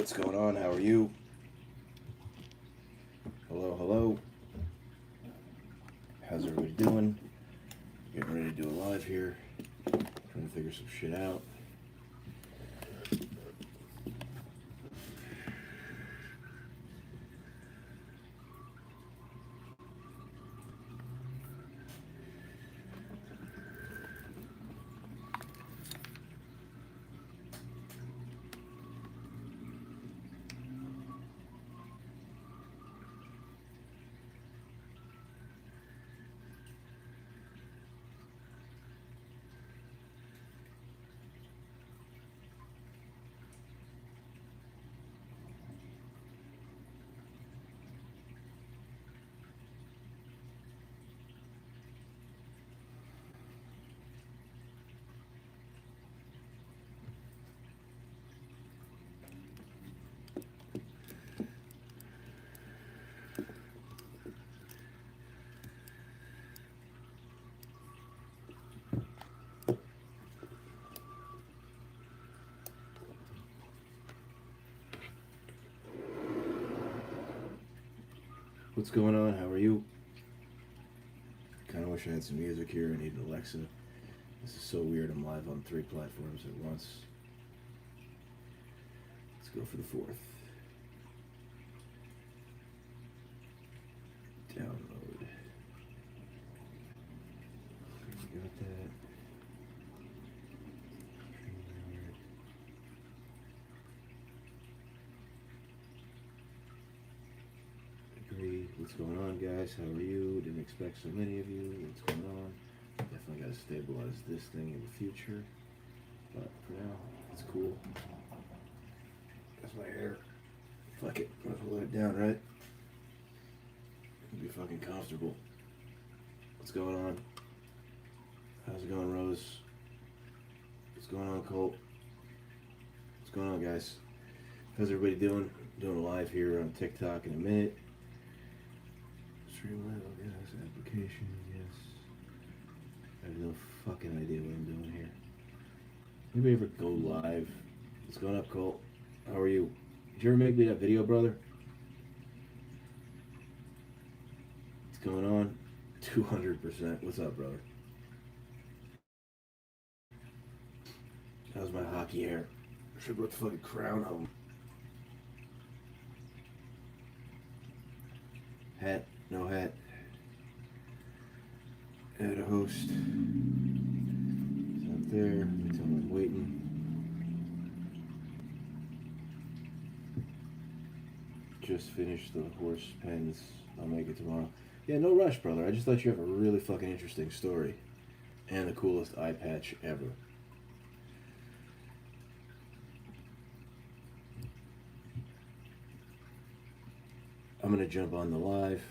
What's going on? How are you? Hello, hello. How's everybody doing? Getting ready to do a live here. Trying to figure some shit out. What's going on? How are you? Kind of wish I had some music here. I need an Alexa. This is so weird. I'm live on 3 platforms at once. Let's go for the 4th. Download. Got that. Agree. What's going on, guys? How are you? Didn't expect so many of you. What's going on? Definitely got to stabilize this thing in the future. But for now, it's cool. That's my hair. Fuck it. Might as well let it down, right? It'll be fucking comfortable. What's going on? How's it going, Rose? What's going on, Colt? What's going on, guys? How's everybody doing? Doing a live here on TikTok in a minute. Stream live, yes. Application, yes. I have no fucking idea what I'm doing here. Anybody ever go live? What's going up, Colt? How are you? Did you ever make me that video, brother? What's going on? 200%. What's up, brother? How's my hockey hair? I should put the fucking crown on. Hat, no hat. Add a host. It's not there. Let me tell him I'm waiting. Just finished the horse pens. I'll make it tomorrow. Yeah, no rush, brother. I just thought you have a really fucking interesting story. And the coolest eye patch ever. I'm gonna jump on the live.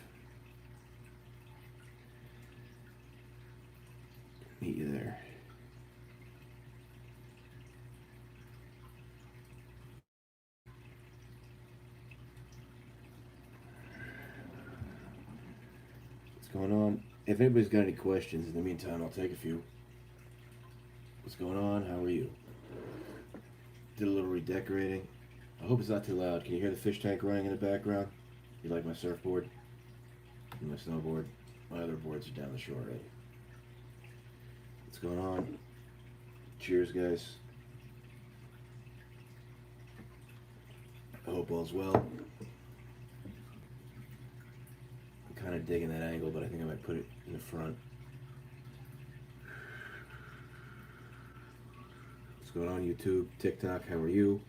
Meet you there. What's going on? If anybody's got any questions, in the meantime, I'll take a few. What's going on? How are you? Did a little redecorating. I hope it's not too loud. Can you hear the fish tank running in the background? You like my surfboard? And my snowboard? My other boards are down the shore already. What's going on? Cheers, guys. I hope all's well. I'm kind of digging that angle, but I think I might put it in the front. What's going on, YouTube? TikTok, how are you?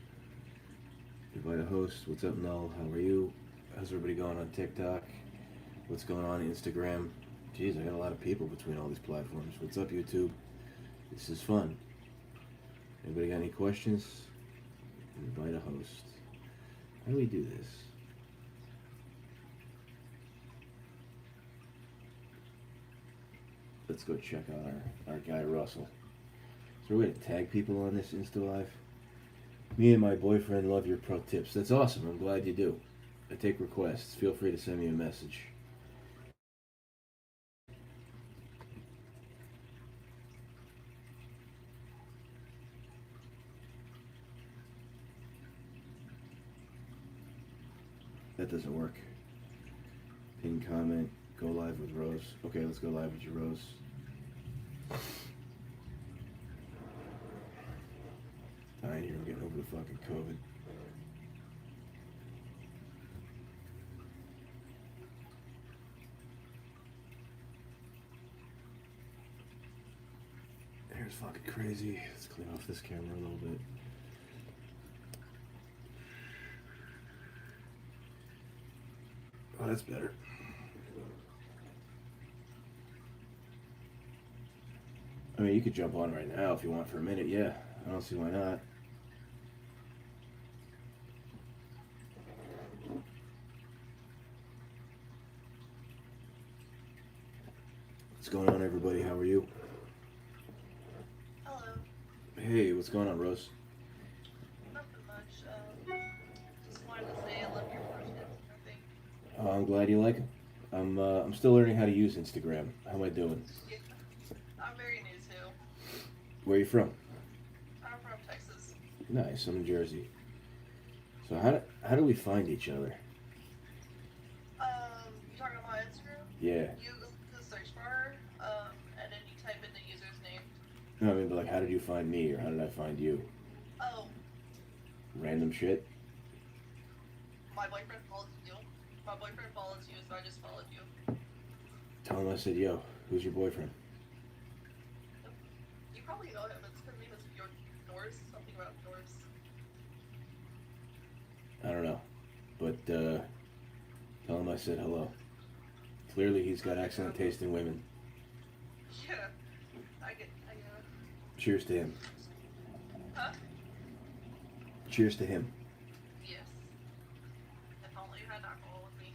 Invite a host. What's up, Null? How are you? How's everybody going on TikTok? What's going on Instagram? Jeez, I got a lot of people between all these platforms. What's up, YouTube? This is fun. Anybody got any questions? Invite a host. How do we do this? Let's go check out our guy Russell. Is there a way to tag people on this Insta Live? Me and my boyfriend love your pro tips. That's awesome. I'm glad you do. I take requests. Feel free to send me a message. that doesn't work. Pin comment. Go live with Rose. Okay, let's go live with you, Rose. Dying here. I'm getting over the fucking COVID. Here's fucking crazy. Let's clean off this camera a little bit. Oh, that's better. I mean, you could jump on right now if you want for a minute. Yeah, I don't see why not. What's going on, everybody? How are you? Hello. Hey, what's going on, Rose? Nothing much. Just wanted to say I love your posts and everything. Oh, I'm glad you like them. I'm still learning how to use Instagram. How am I doing? Yeah. I'm very new too. Where are you from? I'm from Texas. Nice. I'm in Jersey. So how do we find each other? You talking about Instagram? Yeah. You go to the search bar, and then you type in the user's name. No, I mean, but like, how did you find me, or how did I find you? Oh, Random shit? my boyfriend follows you. My boyfriend follows you, so I just followed you. Tell him I said, yo, who's your boyfriend? You probably know him. It's because of your doors. Something about doors. I don't know. But tell him I said hello. Clearly he's got excellent taste in women. Yeah. I Cheers to him. Huh? Cheers to him. Yes. If only you had alcohol with me.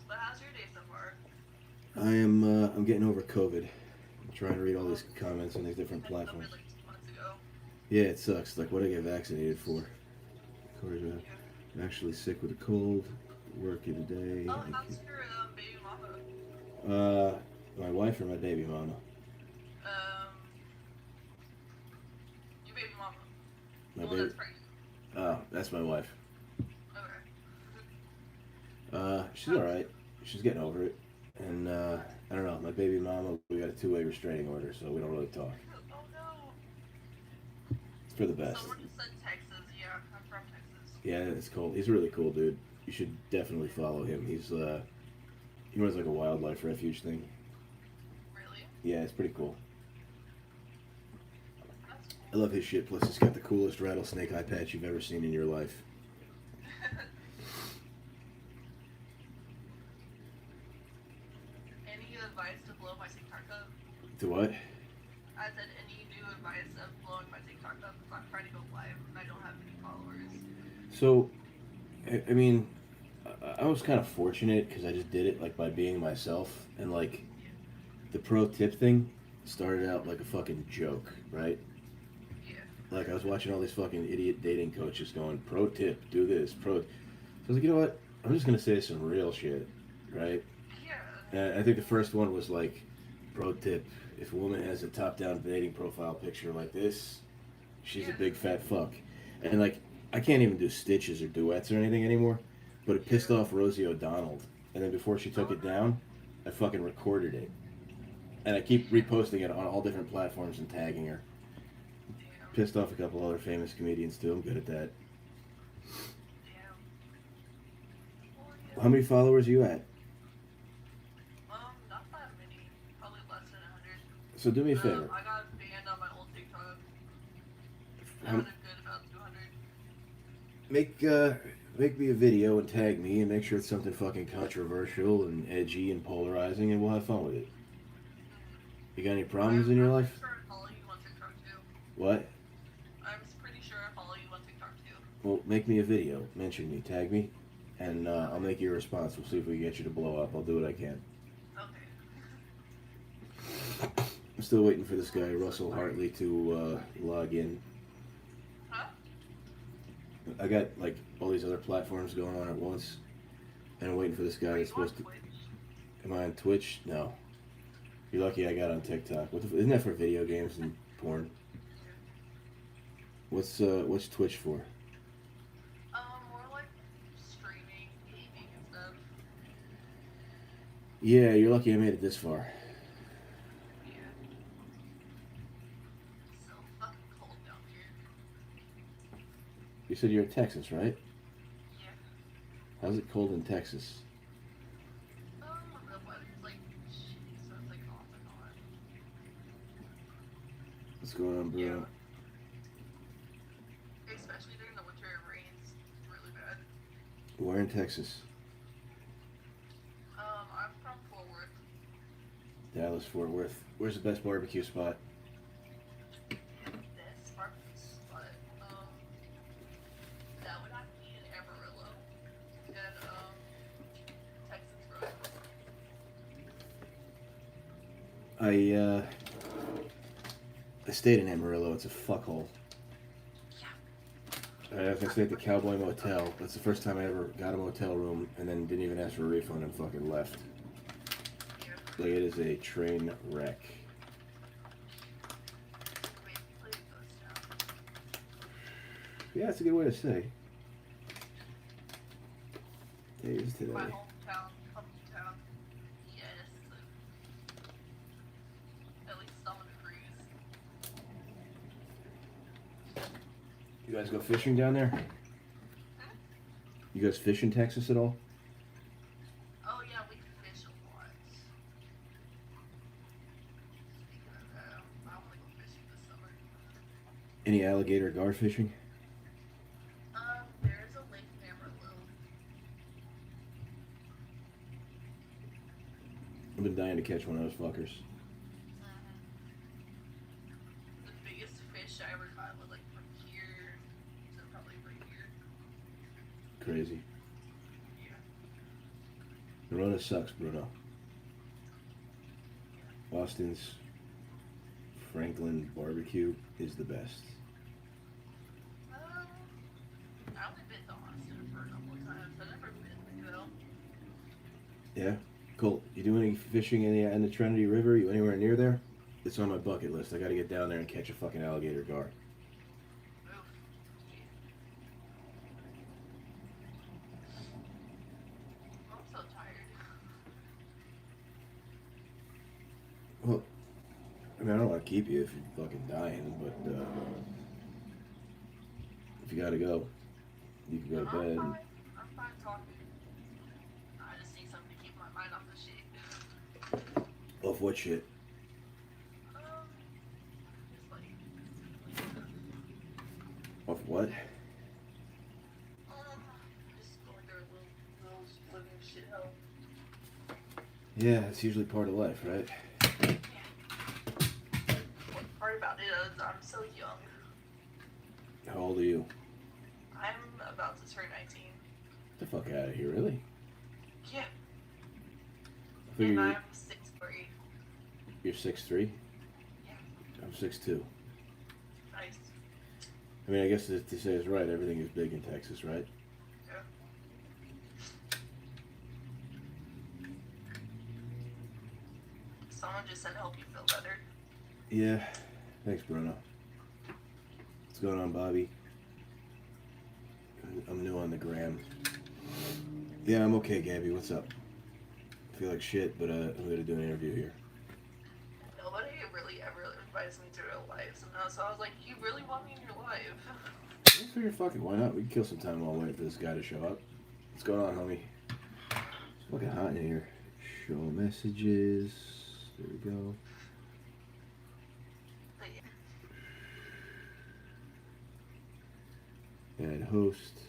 But how's your day so far? I'm getting over COVID. I'm trying to read all these comments on these different You had platforms. COVID like 2 months ago. Yeah, it sucks. Like, what did I get vaccinated for? I'm actually sick with a cold. Working today. Oh, how's your baby mama? My wife or my baby mama? Your baby mama. My Well, baby. that's pregnant. Oh, that's my wife. Okay. She's all right. She's getting over it. And I don't know. My baby mama. We got a 2-way restraining order, so we don't really talk. Oh no. It's for the best. Someone just said Texas. Yeah, I'm from Texas. Yeah, it's cool. He's really cool, dude. You should definitely follow him. He runs like a wildlife refuge thing. Really? Yeah, it's pretty cool. That's I cool. love his shit. Plus, he's got the coolest rattlesnake eye patch you've ever seen in your life. Any advice to blow my TikTok up? To what? I said any new advice of blowing my TikTok up if I'm trying to go live and I don't have any followers. So, I mean, I was kind of fortunate because I just did it like by being myself, and like the pro tip thing started out like a fucking joke, right? Yeah. Like I was watching all these fucking idiot dating coaches going, pro tip, do this, pro. So I was like, you know what? I'm just gonna say some real shit, right? Yeah. I think the first one was like, pro tip: if a woman has a top-down dating profile picture like this, she's a big fat fuck. And like, I can't even do stitches or duets or anything anymore. But it pissed off Rosie O'Donnell. And then before she took it down, I fucking recorded it. And I keep reposting it on all different platforms and tagging her. Damn. Pissed off a couple other famous comedians too. I'm good at that. Damn. Well, yeah. How many followers are you at? Not that many. Probably less than 100. So do me a favor. I got banned on my old TikTok. I Um, had a good about 200. Make me a video and tag me and make sure it's something fucking controversial and edgy and polarizing, and we'll have fun with it. You got any problems in your I'm life? pretty sure I follow you on TikTok too. What? I'm pretty sure I follow you on TikTok too. Well, make me a video. Mention me. Tag me. And I'll make you a response. We'll see if we can get you to blow up. I'll do what I can. Okay. I'm still waiting for this guy, Russell Hartley, to log in. Huh? I got like all these other platforms going on at once. And I'm waiting for this guy Are that's you on supposed to... Twitch? Am I on Twitch? No. You're lucky I got on TikTok. Isn't that for video games and porn? What's Twitch for? More Yeah, you're lucky I made it this far. Yeah. It's so fucking cold down here. You said you're in Texas, right? Yeah. How's it cold in Texas? The weather's like shitty, so it's like off and on. What's going on, Yeah. Bruno? Especially during the winter, it rains really bad. Where in Texas? I'm from Fort Worth. Dallas, Fort Worth. Where's the best barbecue spot? This barbecue spot. That would have to be in Amarillo and Texas Road. I stayed in Amarillo. It's a fuckhole. Yeah. I was gonna stay at the Cowboy Motel. That's the first time I ever got a motel room, and then didn't even ask for a refund and fucking left. Yeah. Like, it is a train wreck. Basically, it goes down. Yeah, that's a good way to say. Days today. My hometown, hometown. Yes. At least someone agrees. You guys go fishing down there? Huh? You guys fish in Texas at all? Oh yeah, we fish a lot. Speaking of that, I want to go fishing this summer. Any alligator gar fishing? There's a lake in Amarillo. I've been dying to catch one of those fuckers. The biggest fish I ever caught was like from here to probably right here. Crazy. Yeah. Corona sucks, Bruno. Austin's Franklin barbecue is the best. I've only been to Austin for a couple of times. I've never been though. Yeah? Cool. You do any fishing in the Trinity River? You anywhere near there? It's on my bucket list. I gotta get down there and catch a fucking alligator gar. Oof. I'm so tired. Well, I mean, I don't want to keep you if you're fucking dying, but if you gotta go, you can go to bed. I'm fine talking. I just need something to keep my mind off the shit. Off what shit? Just like, Off what? just going through a little living shithole. Yeah, it's usually part of life, right? What part about it is I'm so young. How old are you? I'm about to turn 19. Get the fuck out of here, really? Yeah. I figure And you're, I'm 6'3". you're 6'3"? Yeah. I'm 6'2". Nice. I mean, I guess to say it's right, everything is big in Texas, right? Yeah. Someone just said help you feel better. Yeah. Thanks, Bruno. What's going on, Bobby? I'm new on the gram. Yeah, I'm okay, Gabby. What's up? I feel like shit, but I'm gonna do an interview here. Nobody really ever invites me to real life, so I was like, you really want me in your life? I figure, fuck it, why not? We can kill some time while waiting for this guy to show up. What's going on, homie? It's fucking hot in here. Show messages. There we go. But yeah. Add host.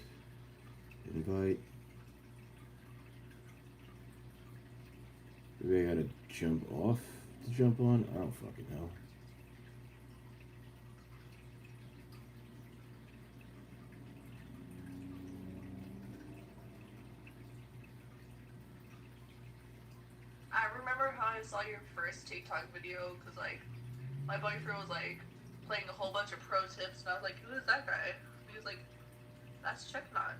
Invite. Maybe I gotta jump off to jump on? I don't fucking know. I remember how I saw your first TikTok video, because, like, my boyfriend was, like, playing a whole bunch of pro tips, and I was like, who is that guy? He was like, that's Checknot.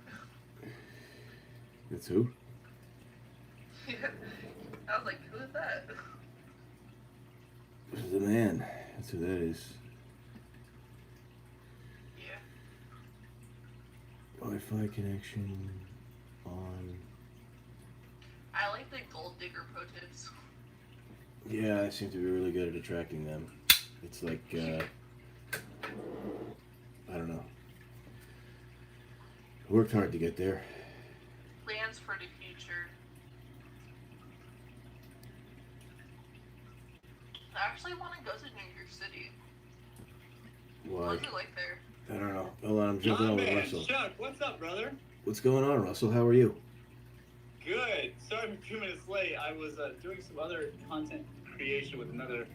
That's who? I was like, who is that? This is the man. That's who that is. Yeah. Wi-Fi connection on. I like the gold digger pro tips. Yeah, I seem to be really good at attracting them. It's like, I don't know. I worked hard to get there. Plans for the future. I actually want to go to New York City. Why? What's it like there? I don't know. Hold on, I'm jumping on with Russell. Chuck, what's up, brother? What's going on, Russell? How are you? Good. Sorry I'm a few minutes late. I was doing some other content creation with another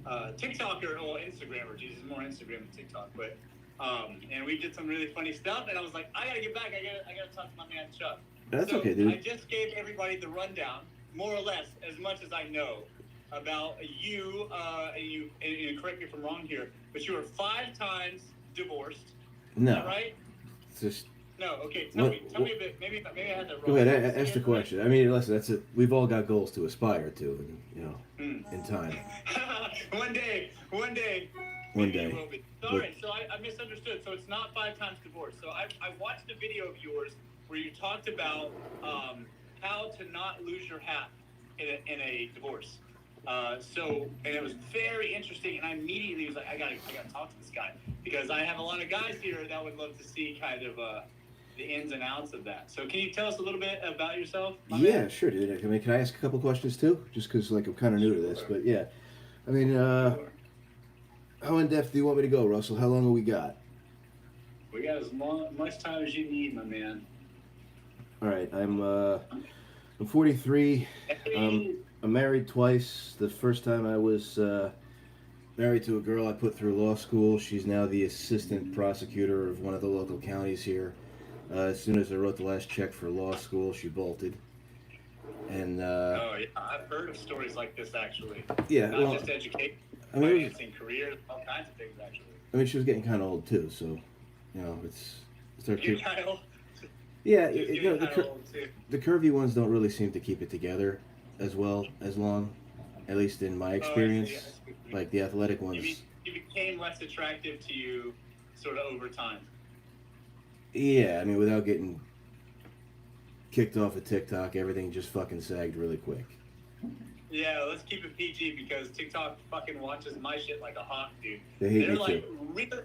TikToker or Instagrammer. Jesus, more Instagram than TikTok, but and we did some really funny stuff. And I was like, I gotta get back. I gotta talk to my man Chuck. That's so okay, dude. I just gave everybody the rundown, more or less, as much as I know about you. And correct me if I'm wrong here, but you were 5 times divorced. No. Is that right? It's just. No, okay. Tell me a bit. Maybe I had that wrong. Go ahead, ask the question. I mean, listen, that's it. We've all got goals to aspire to, and, you know, in time. One day. One day. Will be. Sorry, so I misunderstood. So it's not 5 times divorce. So I watched a video of yours where you talked about how to not lose your hat in a divorce. And it was very interesting, and I immediately was like, I gotta talk to this guy, because I have a lot of guys here that would love to see kind of the ins and outs of that. So can you tell us a little bit about yourself? Yeah, sure, dude. I mean, can I ask a couple questions too? Just because, like, I'm kind of new to this, but yeah. I mean, how in depth do you want me to go, Russell? How long have we got? We got as much time as you need, my man. All right, I'm 43. I'm married twice. The first time I was married to a girl I put through law school. She's now the assistant prosecutor of one of the local counties here. As soon as I wrote the last check for law school, she bolted. And oh yeah, I've heard of stories like this actually. Yeah, not just education, financing, careers, all kinds of things actually. I mean, she was getting kind of old too, so you know, it's our kid. Kind of old. Yeah, you know, the curvy ones don't really seem to keep it together as well as long, at least in my experience. Like the athletic ones. You became less attractive to you, sort of over time. Yeah, I mean, without getting kicked off of TikTok, everything just fucking sagged really quick. Yeah, let's keep it PG, because TikTok fucking watches my shit like a hawk, dude. They're like,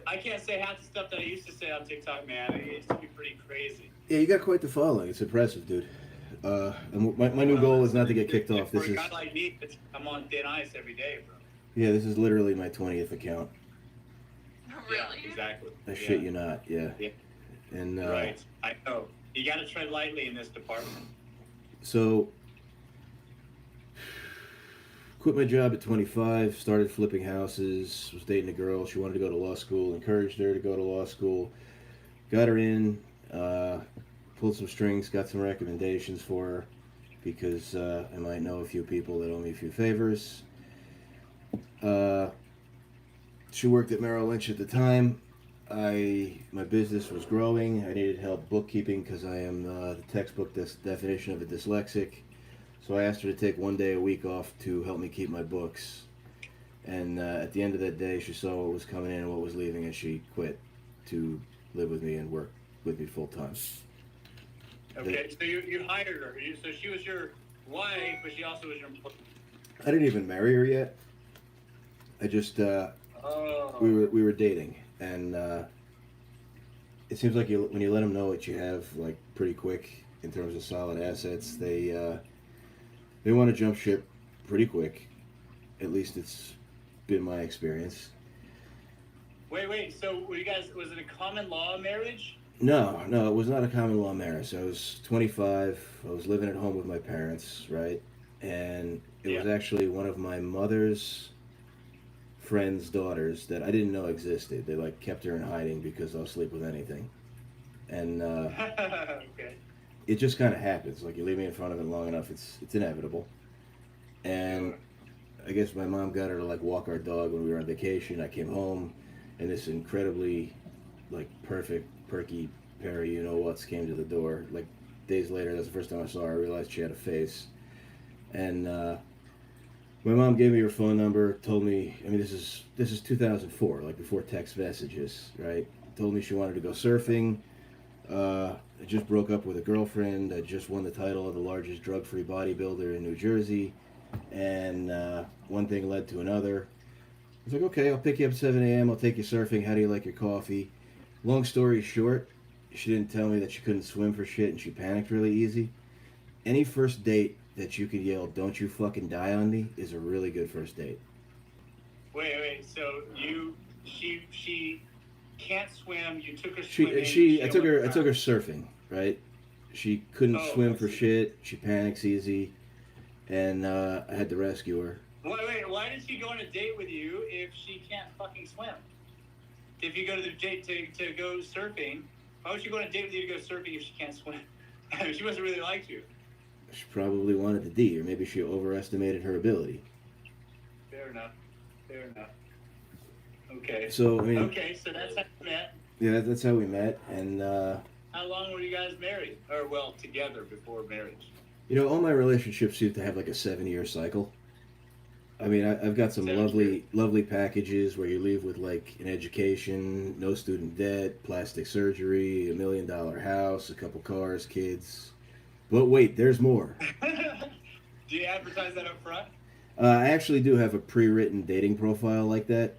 I can't say half the stuff that I used to say on TikTok, man. It used to be pretty crazy. Yeah, you got quite the following. It's impressive, dude. And my new goal is not to get kicked off. For a guy like me, I'm on thin ice every day, bro. Yeah, this is literally my 20th account. Really? Yeah, exactly. I shit you not, yeah. And right, I know. You got to tread lightly in this department. So, quit my job at 25, started flipping houses, was dating a girl. She wanted to go to law school, encouraged her to go to law school, got her in, pulled some strings, got some recommendations for her, because I might know a few people that owe me a few favors. She worked at Merrill Lynch at the time. My business was growing. I needed help bookkeeping because I am the textbook definition of a dyslexic. So I asked her to take one day a week off to help me keep my books. And at the end of that day, she saw what was coming in and what was leaving, and she quit to live with me and work with me full time. Okay, so you hired her. So she was your wife, but she also was your employee. I didn't even marry her yet. I just we were dating, and it seems like when you let them know what you have, like, pretty quick in terms of solid assets, they want to jump ship pretty quick. At least it's been my experience. Wait. So were you guys? Was it a common law marriage? No, it was not a common law marriage. I was 25. I was living at home with my parents, right? And it was actually one of my mother's friends' daughters that I didn't know existed. They, like, kept her in hiding because I'll sleep with anything. And okay. It just kind of happens. Like, you leave me in front of it long enough, it's inevitable. And I guess my mom got her to, like, walk our dog when we were on vacation. I came home, and this incredibly, like, perfect, perky pair of you-know-whats came to the door. Like, days later, that's the first time I saw her. I realized she had a face. And my mom gave me her phone number, told me, I mean, this is 2004, like before text messages, right? Told me she wanted to go surfing. I just broke up with a girlfriend. I just won the title of the largest drug-free bodybuilder in New Jersey, and one thing led to another. I was like, okay, I'll pick you up at 7 a.m. I'll take you surfing. How do you like your coffee? Long story short, she didn't tell me that she couldn't swim for shit, and she panicked really easy. Any first date that you could yell, "Don't you fucking die on me," is a really good first date. Wait. So she can't swim. You took her She, swimming. I took her, surfing. Right? She couldn't Oh, swim I for see. shit. She panics easy, and I had to rescue her. Wait. Why did she go on a date with you if she can't fucking swim? If you go to the date to go surfing, why would she go on a date with you to go surfing if she can't swim? She must have really liked you. She probably wanted the D, or maybe she overestimated her ability. Fair enough. Okay. So I mean, Okay, so that's how you met. yeah, that's how we met, and How long were you guys married? Or, well, together before marriage? all my relationships seem to have like a 7-year cycle. I mean, I've got some 7 lovely, lovely packages where you leave with like an education, no student debt, plastic surgery, $1 million house, a couple cars, kids. But wait, there's more. Do you advertise that up front? I actually do have a pre-written dating profile like that,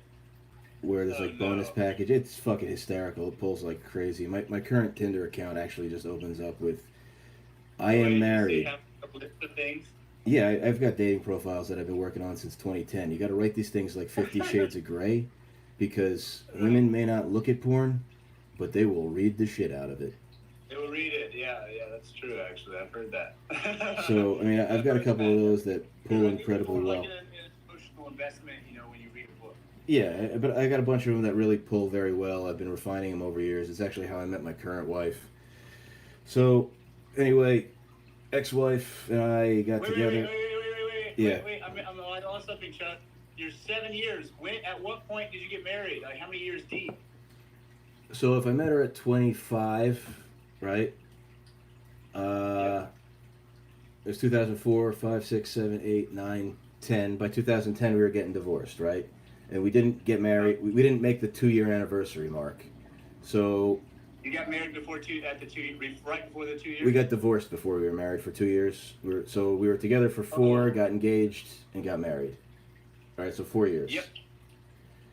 where there's like bonus No. package. It's fucking hysterical. It pulls like crazy. My current Tinder account actually just opens up with, "I am Wait, so you married." have a list of things? Yeah, I've got dating profiles that I've been working on since 2010. You got to write these things like 50 Shades of Grey, because women may not look at porn, but they will read the shit out of it. They will read it. Yeah, that's true, actually. I've heard that. So, I mean, I've got a couple of those that pull incredibly well. Like an emotional investment, when you read a book. Yeah, but I got a bunch of them that really pull very well. I've been refining them over years. It's actually how I met my current wife. So, anyway, ex-wife and I got together. Yeah. Wait. I lost something, Chuck. You're 7 years. At what point did you get married? Like, how many years deep? So if I met her at 25, right? It was 2004, 5, 6, 7, 8, 9, 10. By 2010, we were getting divorced, right? And we didn't get married. We didn't make the 2-year anniversary mark. So You got married right before the 2 years? we got divorced before we were married for 2 years. We were together for 4, got engaged, and got married. All right, so 4 years. Yep.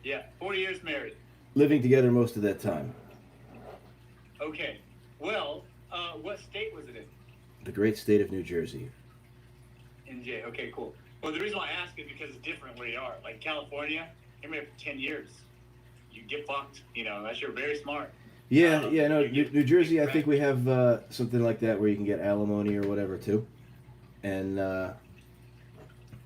Yeah, 4 years married. Living together most of that time. Okay. Well, what state was it in? The great state of New Jersey. NJ. Okay, cool. Well, the reason why I ask is because it's different where you are. Like California, you're married for 10 years. You get fucked. Unless you're very smart. Yeah, no, you New Jersey, I get think we have something like that where you can get alimony or whatever too. And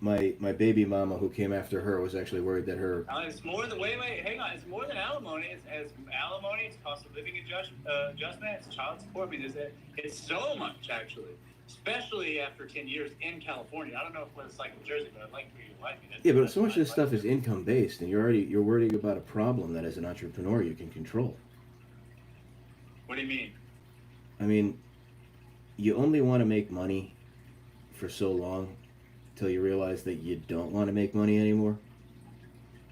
my baby mama who came after her was actually worried that her... It's more than hang on. It's more than alimony. It's alimony. It's cost of living adjustment. It's child support. I mean, it's so much actually, especially after 10 years in California. I don't know what it's like in Jersey, but I'd like for you to like it. Yeah, but so much of this stuff is income based, and you're worrying about a problem that as an entrepreneur you can control. What do you mean? I mean, you only want to make money for so long till you realize that you don't want to make money anymore.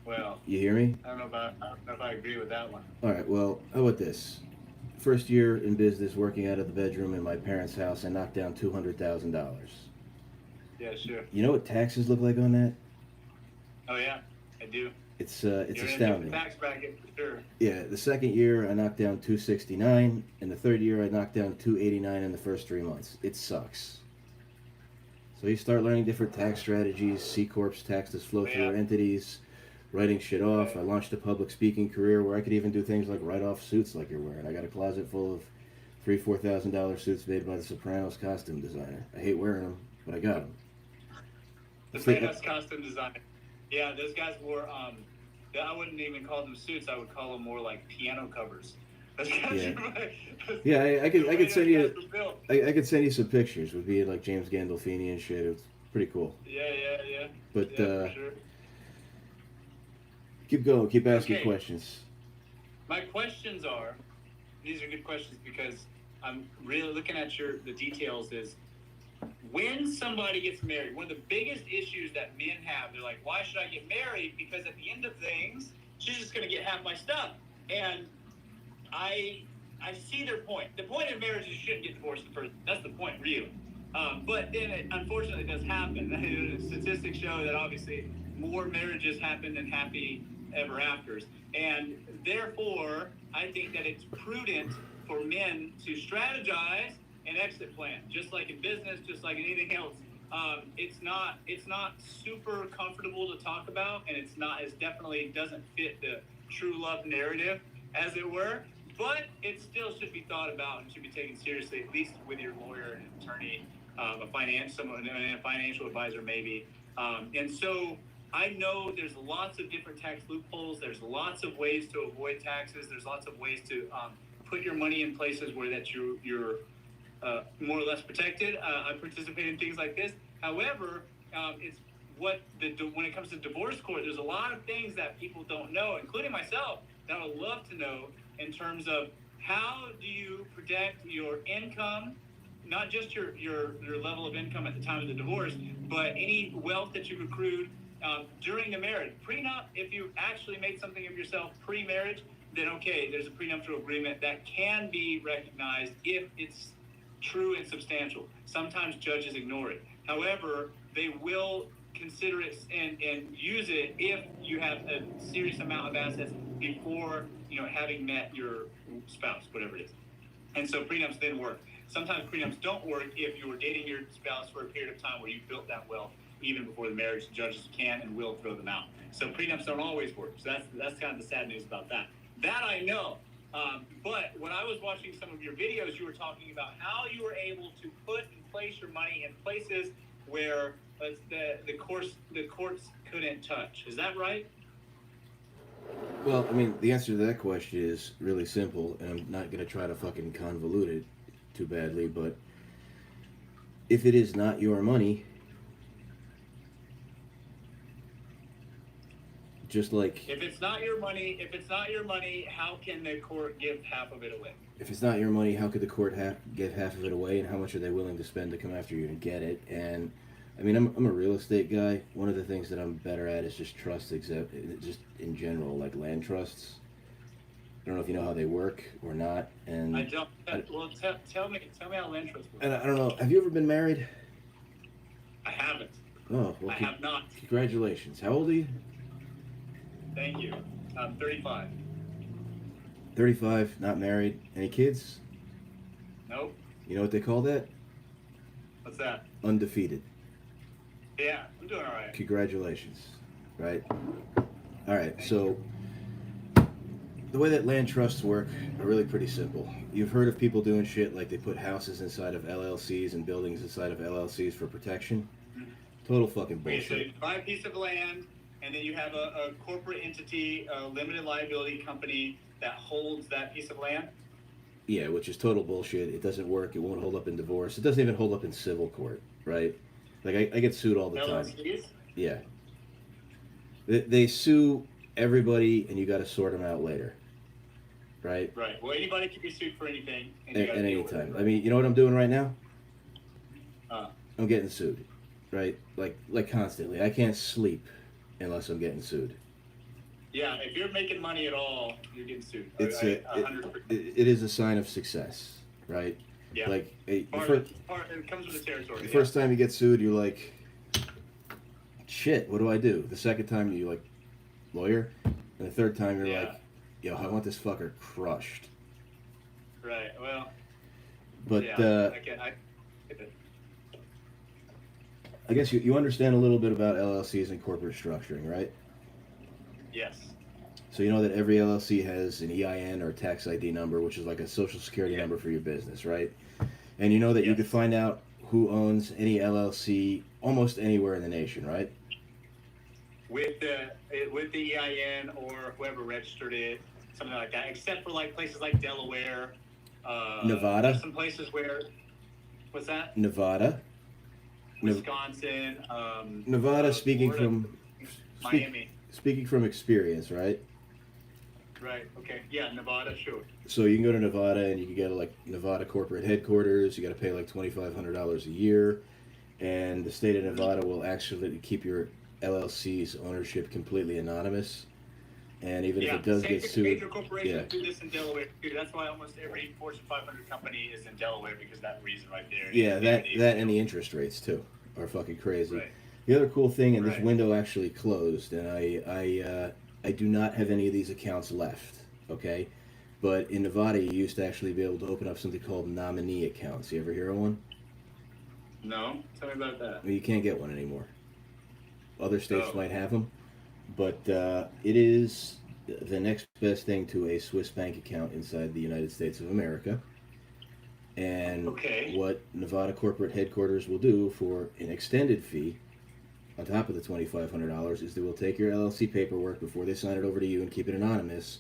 Well, You hear me? I don't know if I agree with that one. All right, well, how about this? First year in business, working out of the bedroom in my parents' house, I knocked down $200,000. Yeah, sure. You know what taxes look like on that? Oh yeah, I do. It's You're in a astounding. different tax bracket for sure. Yeah, the second year I knocked down 269, and the third year I knocked down 289 in the first 3 months. It sucks. So you start learning different tax strategies, C Corps taxes flow through your entities, writing shit off. I launched a public speaking career where I could even do things like write off suits like you're wearing. I got a closet full of $3,000-$4,000 suits made by the Sopranos costume designer. I hate wearing them, but I got them. The famous costume designer. Yeah, those guys wore. I wouldn't even call them suits. I would call them more like piano covers. Yeah, I could send you. I could send you some pictures. Would be like James Gandolfini and shit. It's pretty cool. Yeah. But for sure. Keep going. Keep asking questions. My questions are. These are good questions because I'm really looking at the details. Is when somebody gets married, one of the biggest issues that men have, they're like, why should I get married? Because at the end of things, she's just going to get half my stuff. And I see their point. The point of marriage is you shouldn't get divorced in the first. That's the point, really. But then it unfortunately does happen. Statistics show that obviously more marriages happen than happy ever afters, and therefore I think that it's prudent for men to strategize an exit plan, just like in business, just like in anything else. It's not super comfortable to talk about, and it definitely doesn't fit the true love narrative, as it were. But it still should be thought about and should be taken seriously, at least with your lawyer and attorney, someone, a financial advisor maybe. And so I know there's lots of different tax loopholes. There's lots of ways to avoid taxes. There's lots of ways to put your money in places where that you're more or less protected. I participate in things like this. However, it's when it comes to divorce court, there's a lot of things that people don't know, including myself, that I would love to know in terms of how do you protect your income, not just your level of income at the time of the divorce, but any wealth that you've accrued during the marriage. Prenup, if you actually made something of yourself pre-marriage, then okay, there's a prenuptial agreement that can be recognized if it's true and substantial. Sometimes judges ignore it. However, they will consider it and use it if you have a serious amount of assets before having met your spouse, whatever it is. And so prenups then work. Sometimes prenups don't work if you were dating your spouse for a period of time where you built that wealth even before the marriage. Judges can and will throw them out. So prenups don't always work. So that's kind of the sad news about that. That I know. But when I was watching some of your videos, you were talking about how you were able to put and place your money in places where the courts couldn't touch. Is that right? Well, I mean, the answer to that question is really simple, and I'm not going to try to fucking convolute it too badly, but if it is not your money, just like... If it's not your money, how can the court give half of it away? If it's not your money, how could the court give half of it away, and how much are they willing to spend to come after you and get it? And I mean, I'm a real estate guy. One of the things that I'm better at is just trusts, just in general, like land trusts. I don't know if you know how they work or not. And I don't. Well, tell me how land trusts work. And I don't know. Have you ever been married? I haven't. Oh, well, I have not. Congratulations. How old are you? Thank you. I'm 35. 35, not married. Any kids? Nope. You know what they call that? What's that? Undefeated. Yeah, I'm doing all right. Congratulations. Right? All right, so the way that land trusts work are really pretty simple. You've heard of people doing shit like they put houses inside of LLCs and buildings inside of LLCs for protection? Total fucking bullshit. Okay, so you buy a piece of land, and then you have a corporate entity, a limited liability company that holds that piece of land? Yeah, which is total bullshit. It doesn't work. It won't hold up in divorce. It doesn't even hold up in civil court, right? Like, I get sued all the time. LLCs? Yeah. They sue everybody, and you got to sort them out later, right? Right. Well, anybody can be sued for anything. At any time. I mean, you know what I'm doing right now? Uh, I'm getting sued, right? Like constantly. I can't sleep unless I'm getting sued. Yeah, if you're making money at all, you're getting sued. It is a sign of success, right? Yeah. Like, it comes with the territory. The first time you get sued, you're like, shit, what do I do? The second time, you're like, lawyer. And the third time, you're like, yo, I want this fucker crushed. Right, well. But, yeah, I guess you understand a little bit about LLCs and corporate structuring, right? Yes. So you know that every LLC has an EIN or tax ID number, which is like a social security number for your business, right? And you know that you can find out who owns any LLC almost anywhere in the nation, right? With the EIN or whoever registered it, something like that, except for like places like Delaware, Nevada. Some places where, what's that? Nevada. Wisconsin. Nevada, Miami. Speaking from experience, right? Right. Okay. Yeah, Nevada, sure. So you can go to Nevada and you can get like Nevada corporate headquarters. You got to pay like $2,500 a year, and the state of Nevada will actually keep your LLC's ownership completely anonymous. And even if Yeah, it does same get thing. sued, Major corporations yeah. do this in Delaware too. That's why almost every Fortune 500 company is in Delaware, because of that reason right there. Yeah, They- that and the interest rates too are fucking crazy. Right. The other cool thing, and this Right. window actually closed, and I do not have any of these accounts left. Okay, but in Nevada, you used to actually be able to open up something called nominee accounts. You ever hear of one? No, tell me about that. Well, you can't get one anymore. Other states Oh. might have them, but it is the next best thing to a Swiss bank account inside the United States of America. And Okay. what Nevada corporate headquarters will do for an extended fee, on top of the $2,500, is they will take your LLC paperwork before they sign it over to you and keep it anonymous.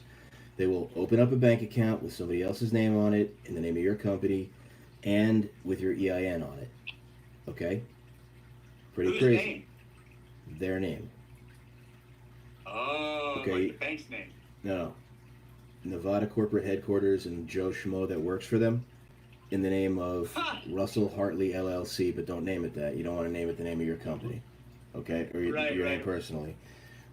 They will open up a bank account with somebody else's name on it, in the name of your company, and with your EIN on it. Okay? Pretty Whose crazy. name? Their name. Oh, Okay. like the bank's name. No. Nevada corporate headquarters and Joe Schmo that works for them, in the name of Russell Hartley LLC, but don't name it that. You don't want to name it the name of your company, okay, or your name personally.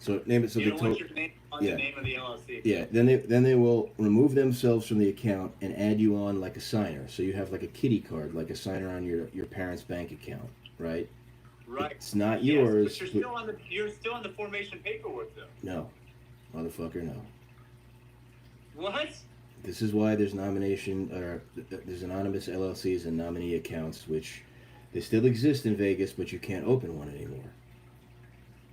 So name it You something. don't want your name on the name of the LLC. Yeah. Then they will remove themselves from the account and add you on like a signer. So you have like a kiddie card, like a signer on your parents' bank account, right? Right. It's not Yes, yours. but you're still on the formation paperwork though. No, motherfucker, no. What? This is why there's there's anonymous LLCs and nominee accounts, which they still exist in Vegas, but you can't open one anymore.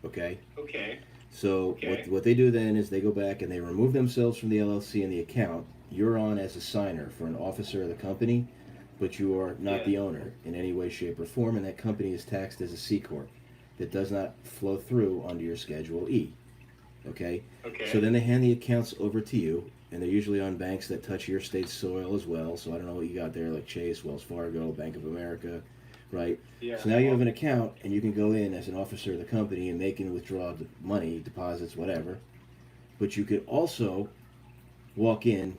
Okay? Okay. So Okay. what they do then is they go back and they remove themselves from the LLC and the account. You're on as a signer for an officer of the company, but you are not the owner in any way, shape, or form, and that company is taxed as a C Corp that does not flow through onto your Schedule E. Okay? Okay. So then they hand the accounts over to you, and they're usually on banks that touch your state's soil as well. So I don't know what you got there, like Chase, Wells Fargo, Bank of America, right? Yeah. So now you have an account, and you can go in as an officer of the company and make and withdraw money, deposits, whatever. But you could also walk in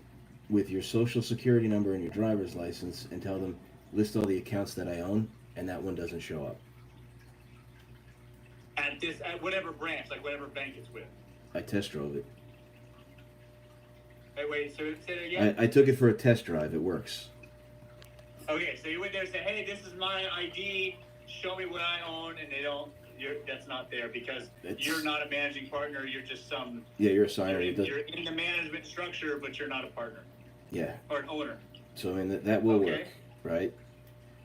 with your social security number and your driver's license and tell them, list all the accounts that I own, and that one doesn't show up. At whatever branch, like whatever bank it's with. I test drove it. Wait, so say it again? I took it for a test drive. It works. Okay, so you went there and said, hey, this is my ID, show me what I own, and that's not there because you're not a managing partner, you're just some... Yeah, you're a signer. You're in the management structure, but you're not a partner. Yeah. Or an owner. So, I mean, that will work, right?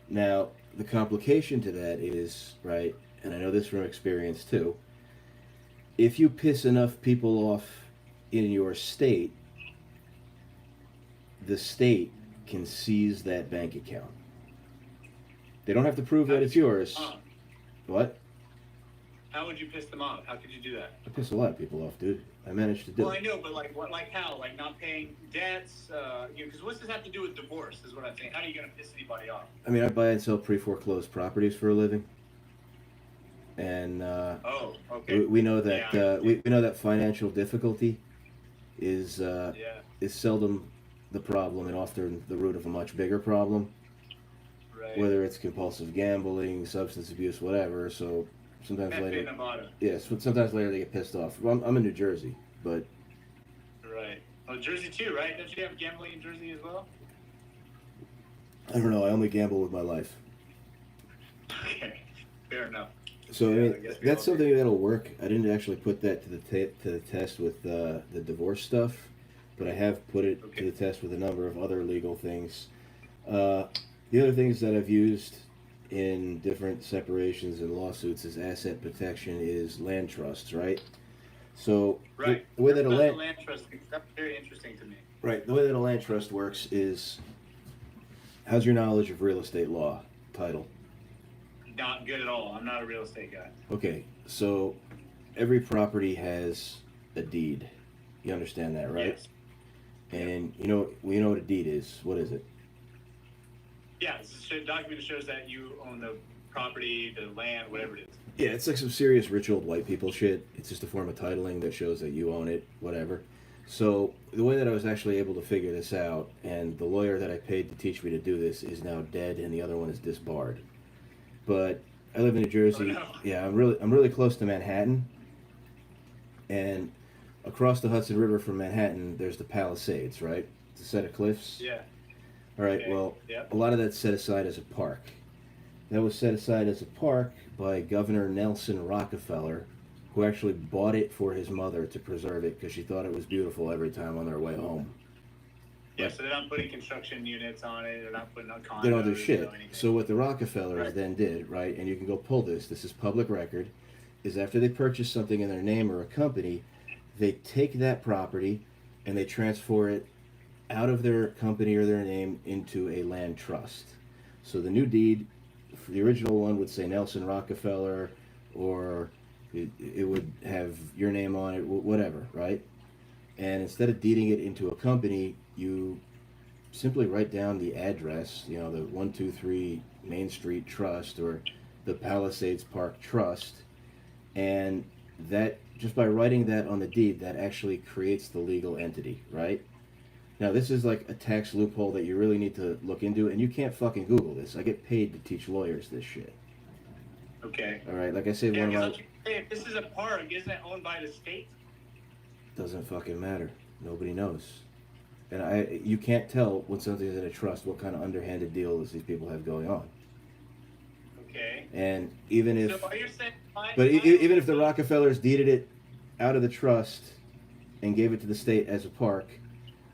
Now, the complication to that is, right, and I know this from experience too, if you piss enough people off in your state, the state can seize that bank account. They don't have to prove that it's yours. What? How would you piss them off? How could you do that? I piss a lot of people off, dude. I managed to do Well, it. I know, but like how? Like not paying debts? Because what's this have to do with divorce? Is what I'm saying. How are you going to piss anybody off? I mean, I buy and sell pre-foreclosed properties for a living, and okay. we know that we know that financial difficulty is seldom the problem and often the root of a much bigger problem. Right. Whether it's compulsive gambling, substance abuse, whatever. So sometimes later, sometimes later they get pissed off. Well, I'm in New Jersey, but right. Well, Jersey too, right? Don't you have gambling in Jersey as well? I don't know. I only gamble with my life. Okay, fair enough. So I mean, that's something that'll work. I didn't actually put that to the test with the divorce stuff, but I have put it to the test with a number of other legal things. The other things that I've used in different separations and lawsuits as asset protection is land trusts, right? So right. the way that a land trust, that's very interesting to me. Right, the way that a land trust works is, how's your knowledge of real estate law, title? Not good at all. I'm not a real estate guy. Okay, so every property has a deed. You understand that, right? Yes. And you know what a deed is. What is it? Yeah, it's a document that shows that you own the property, the land, whatever it is. Yeah, it's like some serious rich old white people shit. It's just a form of titling that shows that you own it, whatever. So the way that I was actually able to figure this out, and the lawyer that I paid to teach me to do this is now dead, and the other one is disbarred. But I live in New Jersey. Oh, no. Yeah, I'm really close to Manhattan, and across the Hudson River from Manhattan, there's the Palisades, right? It's a set of cliffs. Yeah. All right. Okay. Well, Yep. a lot of that's set aside as a park. That was set aside as a park by Governor Nelson Rockefeller, who actually bought it for his mother to preserve it because she thought it was beautiful every time on their way home. Yeah, so they're not putting construction units on it. They're not putting on condos. They don't do shit. Anything. So what the Rockefellers Right. then did, right, and you can go pull this is public record, is after they purchase something in their name or a company, they take that property and they transfer it out of their company or their name into a land trust. So the new deed, for the original one would say Nelson Rockefeller, or it would have your name on it, whatever, right? And instead of deeding it into a company, you simply write down the address, the 123 Main Street Trust or the Palisades Park Trust, and that, just by writing that on the deed, that actually creates the legal entity, right? Now, this is like a tax loophole that you really need to look into, and you can't fucking Google this. I get paid to teach lawyers this shit. Okay. All right, like I said, Yeah, one of because my... if this is a park, isn't it owned by the state? Doesn't fucking matter. Nobody knows. And you can't tell when something's in a trust what kind of underhanded deals these people have going on. Okay. And even if... So are you saying... even if the Rockefellers deeded it out of the trust and gave it to the state as a park,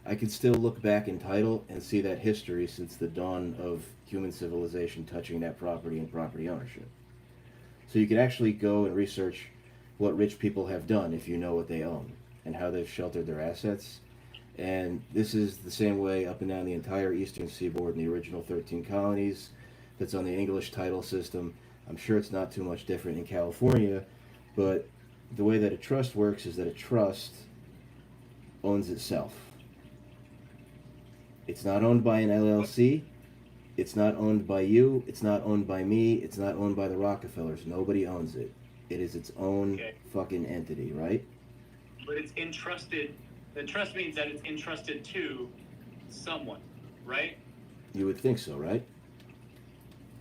I could still look back in title and see that history since the dawn of human civilization touching that property and property ownership. So you can actually go and research what rich people have done if you know what they own and how they've sheltered their assets. And this is the same way up and down the entire eastern seaboard in the original 13 colonies that's on the English title system. I'm sure it's not too much different in California, but the way that a trust works is that a trust owns itself. It's not owned by an LLC. It's not owned by you. It's not owned by me. It's not owned by the Rockefellers. Nobody owns it. It is its own fucking entity, right? But it's entrusted. The trust means that it's entrusted to someone, right? You would think so, right?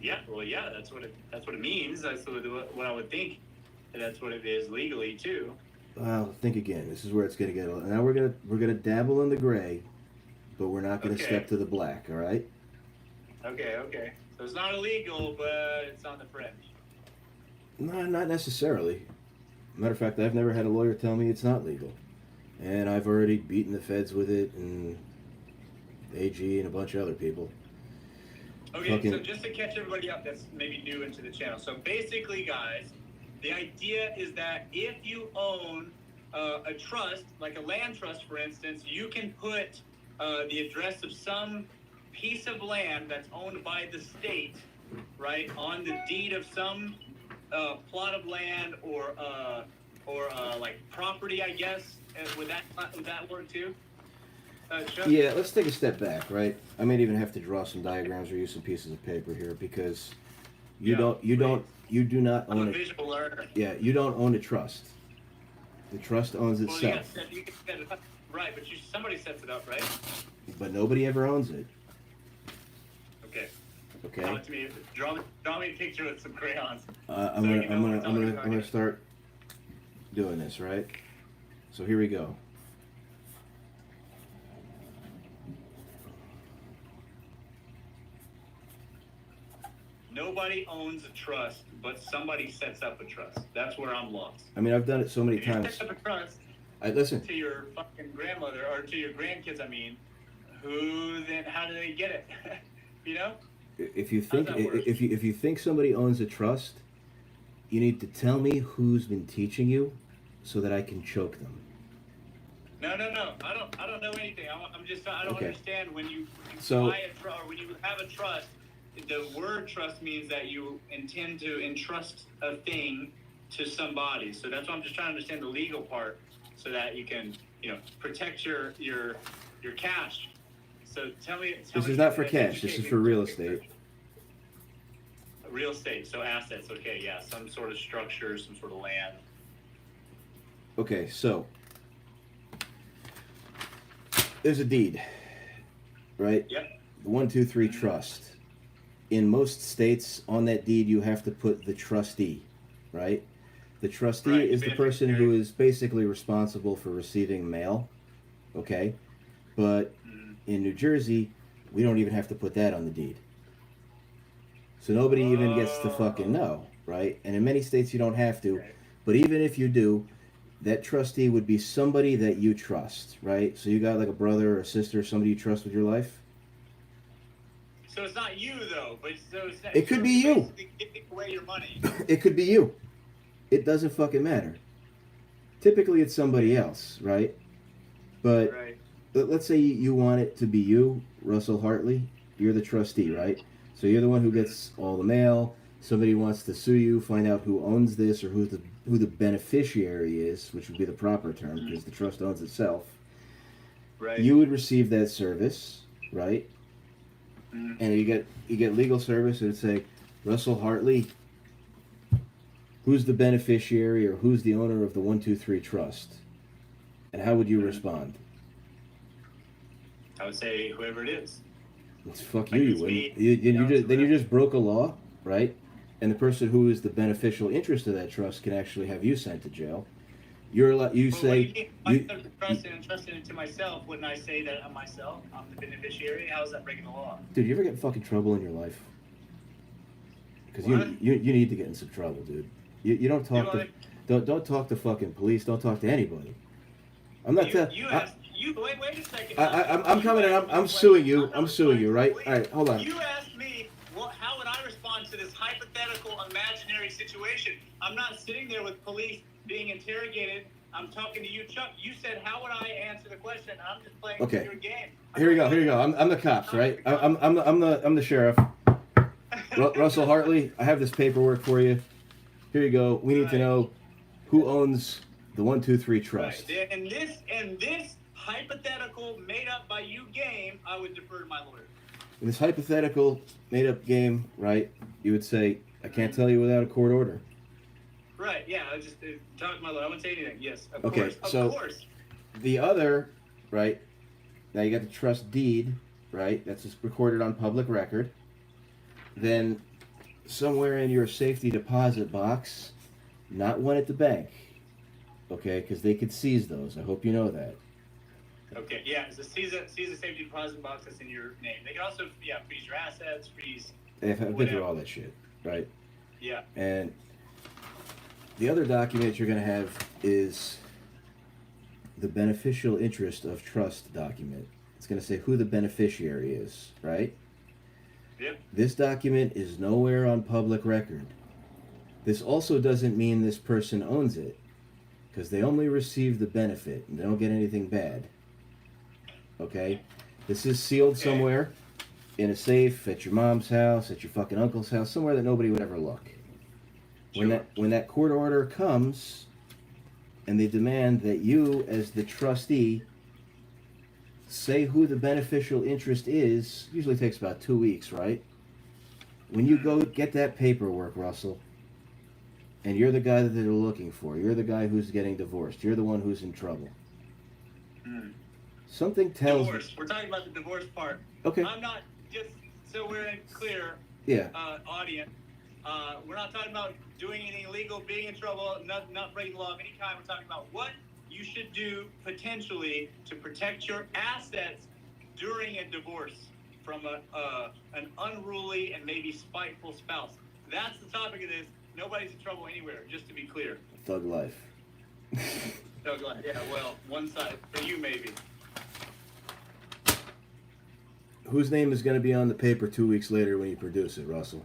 Yeah. Well, yeah. That's what it means. That's what I would think. And that's what it is legally too. Well, think again. This is where it's gonna get. Now we're gonna dabble in the gray, but we're not gonna step to the black. All right. Okay. Okay. So it's not illegal, but it's on the fringe. No, not necessarily. Matter of fact, I've never had a lawyer tell me it's not legal, and I've already beaten the feds with it, and AG and a bunch of other people. Okay, so just to catch everybody up that's maybe new into the channel. So basically, guys, the idea is that if you own a trust, like a land trust, for instance, you can put the address of some piece of land that's owned by the state, right, on the deed of some plot of land or like property, I guess. Would that work too? Yeah, let's take a step back, right? I might even have to draw some diagrams or use some pieces of paper here because you do not own a visual learner. Yeah, you don't own a trust. The trust owns itself. Well, you can set it up, right? But somebody sets it up, right? But nobody ever owns it. Okay. Okay. Draw it to me. Draw me a picture with some crayons. I'm gonna start doing this, right? So here we go. Nobody owns a trust, but somebody sets up a trust. That's where I'm lost. I mean, I've done it so many If you times. set up a trust Listen. to your fucking grandmother or to your grandkids, I mean, how do they get it? You know? If you think somebody owns a trust, you need to tell me who's been teaching you, so that I can choke them. No. I don't know anything. I don't understand when you buy a trust or when you have a trust. The word trust means that you intend to entrust a thing to somebody. So that's why I'm just trying to understand the legal part, so that you can, protect your cash. So tell me. This is not for cash. This is for real estate. Real estate, so assets. Okay, yeah, some sort of structure, some sort of land. Okay, so there's a deed, right? Yep. The 123 trust. In most states, on that deed, you have to put the trustee, right? The trustee Right, is the person who is basically responsible for receiving mail. Okay? But in New Jersey, we don't even have to put that on the deed. So nobody even gets to fucking know, right? And in many states you don't have to. Okay. But even if you do, that trustee would be somebody that you trust, right? So you got like a brother or a sister, or somebody you trust with your life? So it's not you though, but so it's not, It could be you. basically giving away your money. It could be you. It doesn't fucking matter. Typically it's somebody else, right? But Right. let's say you want it to be you, Russell Hartley. You're the trustee, right? So you're the one who gets all the mail. Somebody wants to sue you, find out who owns this or who the beneficiary is, which would be the proper term because the trust owns itself. Right. You would receive that service, right? And you get legal service. It would say, Russell Hartley, who's the beneficiary or who's the owner of the 123 trust? And how would you respond? I would say whoever it is. It's fuck Like you. it's me. You just broke a law, right? And the person who is the beneficial interest of that trust can actually have you sent to jail. You're allowed. You Well, say what do you mean? If I'm trusting it to myself, wouldn't I say that I'm myself? I'm the beneficiary. How is that breaking the law? dude, you ever get in fucking trouble in your life? Because What? you need to get in some trouble, dude. You don't talk to don't talk to fucking police. Don't talk to anybody. I'm not telling. Wait a second. I'm coming and I'm suing you. I'm suing you, right? All right, hold on. You asked me, how would I respond to this hypothetical, imaginary situation? I'm not sitting there with police being interrogated. I'm talking to you, Chuck. You said, how would I answer the question? I'm just playing your game. Here we go. I'm the cops, right? I'm the sheriff. Russell Hartley, I have this paperwork for you. Here you go. We need to know who owns the 123 trust. Right. And this hypothetical made up by you game, I would defer to my lawyer. In this hypothetical made up game, right? You would say, I can't tell you without a court order. Right, yeah, I just talk to my lawyer. I wouldn't say anything. Yes, of Okay, course. so Of course. the other, right? Now you got the trust deed, right? That's just recorded on public record. Then somewhere in your safety deposit box, not one at the bank, okay? Because they could seize those. I hope you know that. Okay, yeah, it's a seize a safety deposit box that's in your name. They can also, freeze your assets, freeze. I've been through all that shit, right? Yeah. And the other document you're going to have is the beneficial interest of trust document. It's going to say who the beneficiary is, right? Yep. This document is nowhere on public record. This also doesn't mean this person owns it, because they only receive the benefit and they don't get anything bad. Okay? This is sealed somewhere in a safe at your mom's house, at your fucking uncle's house, somewhere that nobody would ever look. Sure. When that court order comes and they demand that you as the trustee say who the beneficial interest is, usually takes about 2 weeks, right? When you go get that paperwork, Russell, and you're the guy that they're looking for, you're the guy who's getting divorced, you're the one who's in trouble. Something tells Divorce. We're talking about the divorce part. Okay. I'm not, just so we're in clear, Yeah. Audience. We're not talking about doing anything illegal, being in trouble, not breaking the law of any kind. We're talking about what you should do potentially to protect your assets during a divorce from an unruly and maybe spiteful spouse. That's the topic of this. Nobody's in trouble anywhere, just to be clear. Thug life. So, yeah, well, one side for you maybe. Whose name is going to be on the paper 2 weeks later when you produce it, Russell?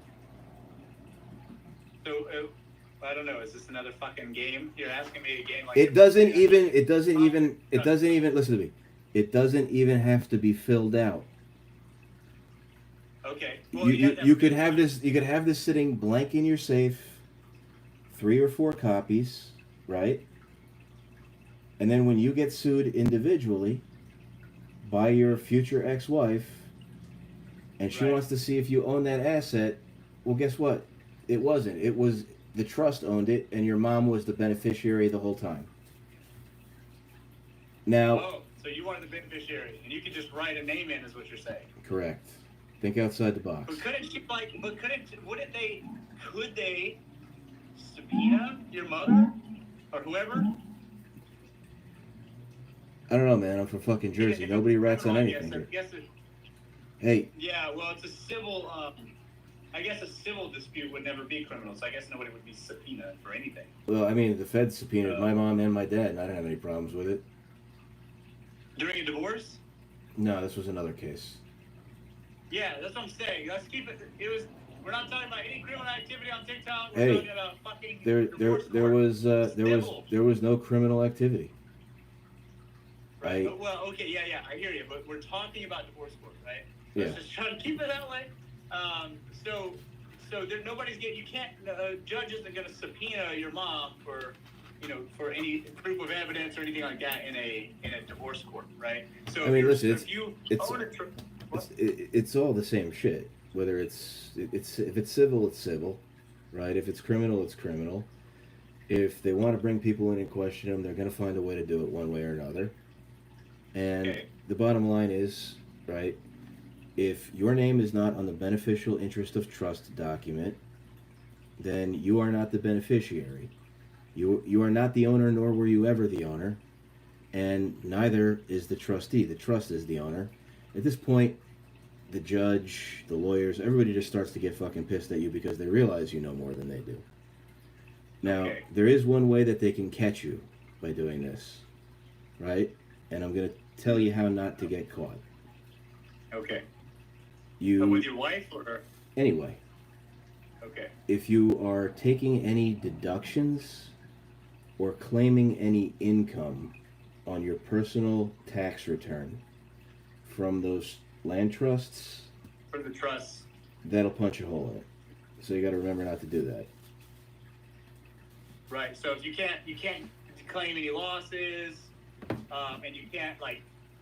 So I don't know. Is this another fucking game? You're asking me a game like It doesn't even listen to me. It doesn't even have to be filled out. Okay. Well, You could have this sitting blank in your safe, 3 or 4 copies, right? And then when you get sued individually by your future ex-wife, and she wants to see if you own that asset, well, guess what? It wasn't. It was the trust owned it, and your mom was the beneficiary the whole time. Now. Oh, so you wanted the beneficiary, and you could just write a name in, is what you're saying. Correct. Think outside the box. But couldn't she could they subpoena your mother or whoever? I don't know, man. I'm from fucking Jersey. Nobody rats on anything here. Hey. Yeah, well, it's a civil. I guess a civil dispute would never be criminal, so I guess nobody would be subpoenaed for anything. Well, I mean, the feds subpoenaed my mom and my dad, and I didn't have any problems with it. During a divorce? No, this was another case. Yeah, that's what I'm saying. Let's keep it. We're not talking about any criminal activity on TikTok. Hey, we're talking about fucking there was no criminal activity. Right. Well, okay, yeah, I hear you, but we're talking about divorce court, right? Yeah. Let's just try to keep it that way. So there, you can't. Judge isn't going to subpoena your mom for, for any proof of evidence or anything like that in a divorce court, right? So I mean, listen, it's all the same shit. Whether if it's civil, it's civil, right? If it's criminal, it's criminal. If they want to bring people in and question them, they're going to find a way to do it one way or another. And the bottom line is, right, if your name is not on the beneficial interest of trust document, then you are not the beneficiary. You are not the owner, nor were you ever the owner, and neither is the trustee. The trust is the owner. At this point, the judge, the lawyers, everybody just starts to get fucking pissed at you because they realize you know more than they do. Now, there is one way that they can catch you by doing this, right? And I'm going to tell you how not to get caught. Okay. With your wife or? Anyway. Okay. If you are taking any deductions or claiming any income on your personal tax return from those land trusts, for the trust, that'll punch a hole in it. So you got to remember not to do that. Right. So if you can't claim any losses, and you can't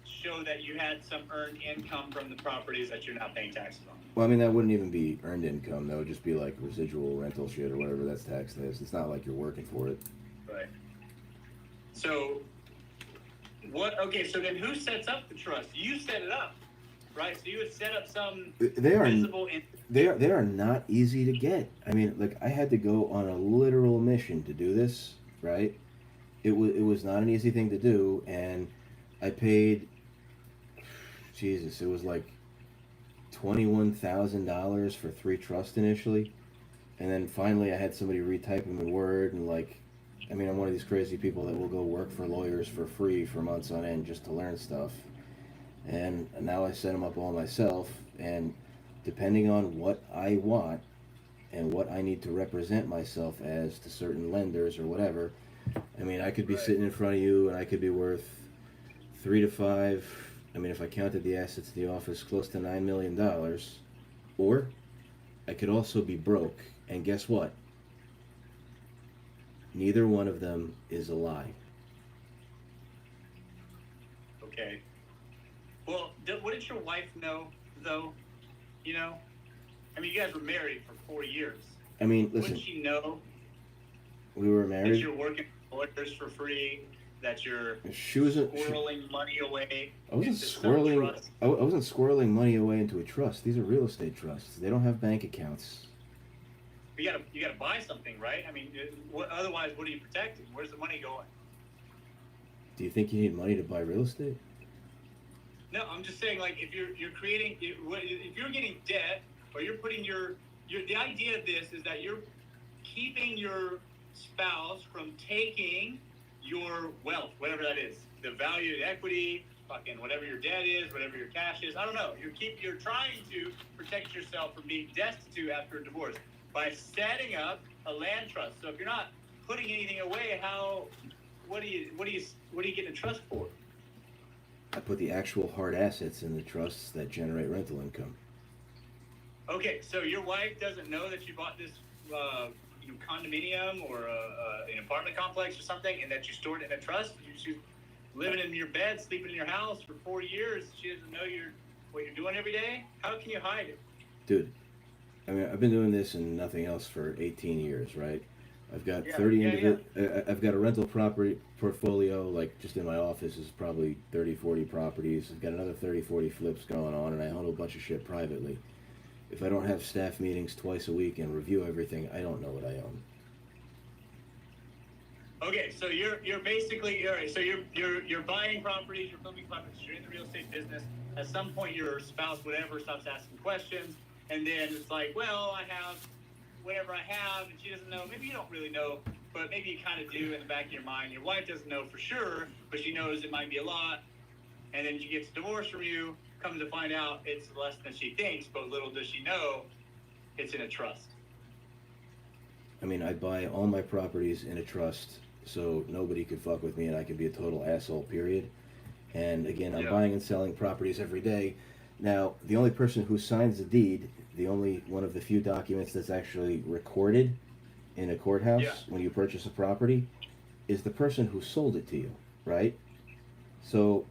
show that you had some earned income from the properties that you're not paying taxes on. Well, I mean, that wouldn't even be earned income. That would just be like residual rental shit or whatever that's taxed as. It's not like you're working for it. Right. So what? Okay. So then, who sets up the trust? You set it up, right? So you would set up some visible. They are not easy to get. I mean, I had to go on a literal mission to do this, right? It was not an easy thing to do, and I paid. Jesus, it was like $21,000 for 3 trusts initially, and then finally I had somebody retype them in Word, and I'm one of these crazy people that will go work for lawyers for free for months on end just to learn stuff, and now I set them up all myself, and depending on what I want and what I need to represent myself as to certain lenders or whatever, I could be sitting in front of you and I could be worth 3 to 5. If I counted the assets of the office, close to $9 million. Or I could also be broke. And guess what? Neither one of them is a lie. Okay. Well, what did your wife know, though? You guys were married for 4 years. Listen. Wouldn't she know? We were married. That you're working for lawyers for free. That you're squirreling money away. I wasn't squirreling money away into a trust. These are real estate trusts. They don't have bank accounts. You gotta buy something, right? Otherwise, what are you protecting? Where's the money going? Do you think you need money to buy real estate? No, I'm just saying, if if you're getting debt, or you're putting the idea of this is that you're keeping your spouse from taking your wealth, whatever that is, the value, the equity, fucking whatever your debt is, whatever your cash is, I don't know. You're trying to protect yourself from being destitute after a divorce by setting up a land trust. So if you're not putting anything away, what are you getting a trust for? I put the actual hard assets in the trusts that generate rental income. Okay, so your wife doesn't know that you bought this condominium or an apartment complex or something, and that you stored it in a trust. She's living in your bed, sleeping in your house for 4 years. She doesn't know what you're doing every day. How can you hide it? Dude, I've been doing this and nothing else for 18 years, right? I've got I've got a rental property portfolio, just in my office is probably 30, 40 properties. I've got another 30, 40 flips going on, and I own a bunch of shit privately. If I don't have staff meetings twice a week and review everything, I don't know what I own. Okay, so you're basically all right. So you're buying properties, you're flipping properties, you're in the real estate business. At some point, your spouse, whatever, stops asking questions, and then it's like, well, I have whatever I have, and she doesn't know. Maybe you don't really know, but maybe you kind of do in the back of your mind. Your wife doesn't know for sure, but she knows it might be a lot, and then she gets divorced from you. Comes to find out, it's less than she thinks, but little does she know, it's in a trust. I mean, I buy all my properties in a trust, so nobody could fuck with me and I could be a total asshole, period. And again, I'm buying and selling properties every day. Now, the only person who signs the deed, the only one of the few documents that's actually recorded in a courthouse when you purchase a property, is the person who sold it to you, right? So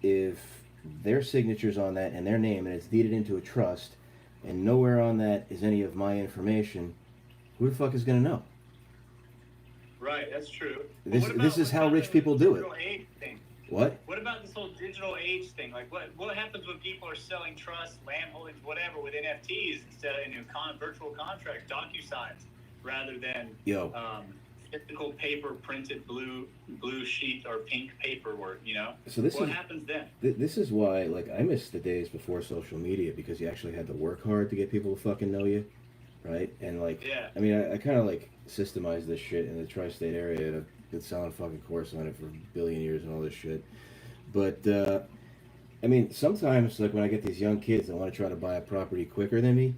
if their signature's on that and their name and it's deeded into a trust and nowhere on that is any of my information, who the fuck is going to know? Right, that's true. This is how rich people do it. Age thing? What? What about this whole digital age thing? Like, what happens when people are selling trusts, land holdings, whatever, with NFTs instead of virtual contracts, DocuSigns, rather than physical paper, printed blue sheet or pink paperwork? So what happens then? This is why, like, I miss the days before social media because you actually had to work hard to get people to fucking know you, right? And like, I mean, I kind of like systemized this shit in the tri-state area. I've been selling a fucking course on it for a billion years and all this shit. But I mean, sometimes like when I get these young kids that want to try to buy a property quicker than me,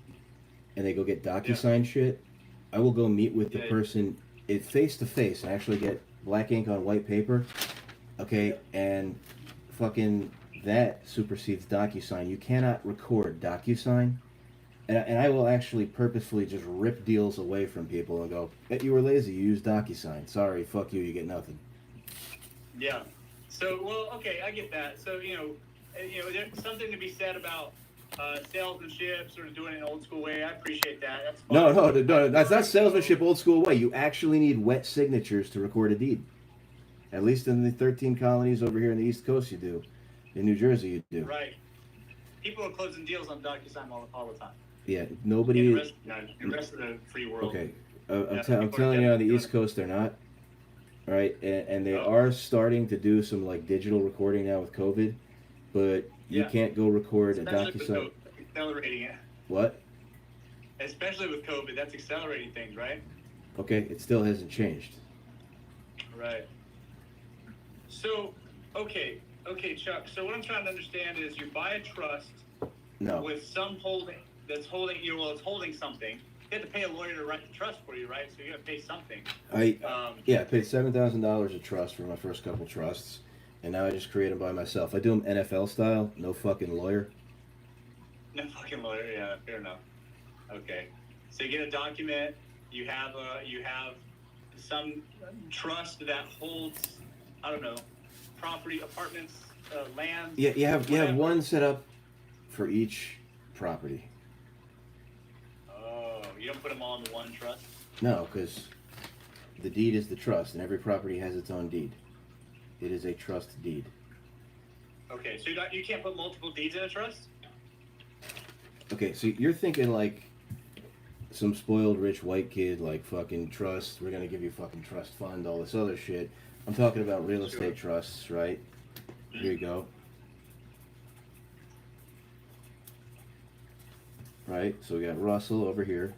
and they go get DocuSign shit, I will go meet with the person face to face and actually get black ink on white paper, okay, and fucking that supersedes DocuSign. You cannot record DocuSign, and I will actually purposefully just rip deals away from people and go, you were lazy, you used DocuSign. Sorry, fuck you, you get nothing. Yeah. So, well, okay, I get that. So, there's something to be said about salesmanship, sort of doing it in an old school way. I appreciate that. That's fine. No, that's not salesmanship old school way. You actually need wet signatures to record a deed. At least in the 13 colonies over here in the East Coast you do. In New Jersey you do. Right. People are closing deals on DocuSign all the time. Yeah, nobody... In the rest of the free world. Okay, I'm telling you on the East Coast they're not. All right, and they are starting to do some like digital recording now with COVID, but you can't go record a DocuSign. Accelerating it. What? Especially with COVID, that's accelerating things, right? Okay, it still hasn't changed. Right. So, okay, Chuck. So what I'm trying to understand is you buy a trust with some holding that's holding it's holding something. You have to pay a lawyer to write the trust for you, right? So you have to pay something. I paid $7,000 a trust for my first couple trusts, and now I just create them by myself. I do them NFL style, no fucking lawyer. No fucking lawyer, yeah, fair enough. Okay, so you get a document. You have some trust that holds, I don't know, property, apartments, land. Yeah, you have one set up for each property. You don't put them all into one trust? No, because the deed is the trust, and every property has its own deed. It is a trust deed. Okay, so you can't put multiple deeds in a trust? Okay, so you're thinking like some spoiled rich white kid, like fucking trust, we're gonna give you fucking trust fund, all this other shit. I'm talking about real estate trusts, right? Here you go. Right, so we got Russell over here.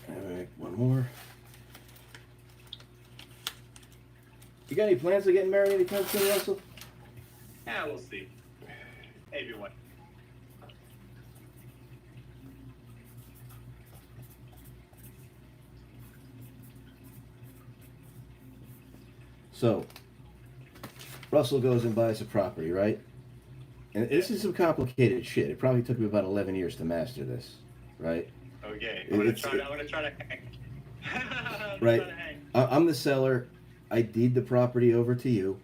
Alright, one more. You got any plans of getting married anytime soon, Russell? Yeah, we'll see. Maybe one. So, Russell goes and buys a property, right? And this is some complicated shit. It probably took me about 11 years to master this, right? Okay, I'm gonna try to hang. Right. I'm the seller. I deed the property over to you.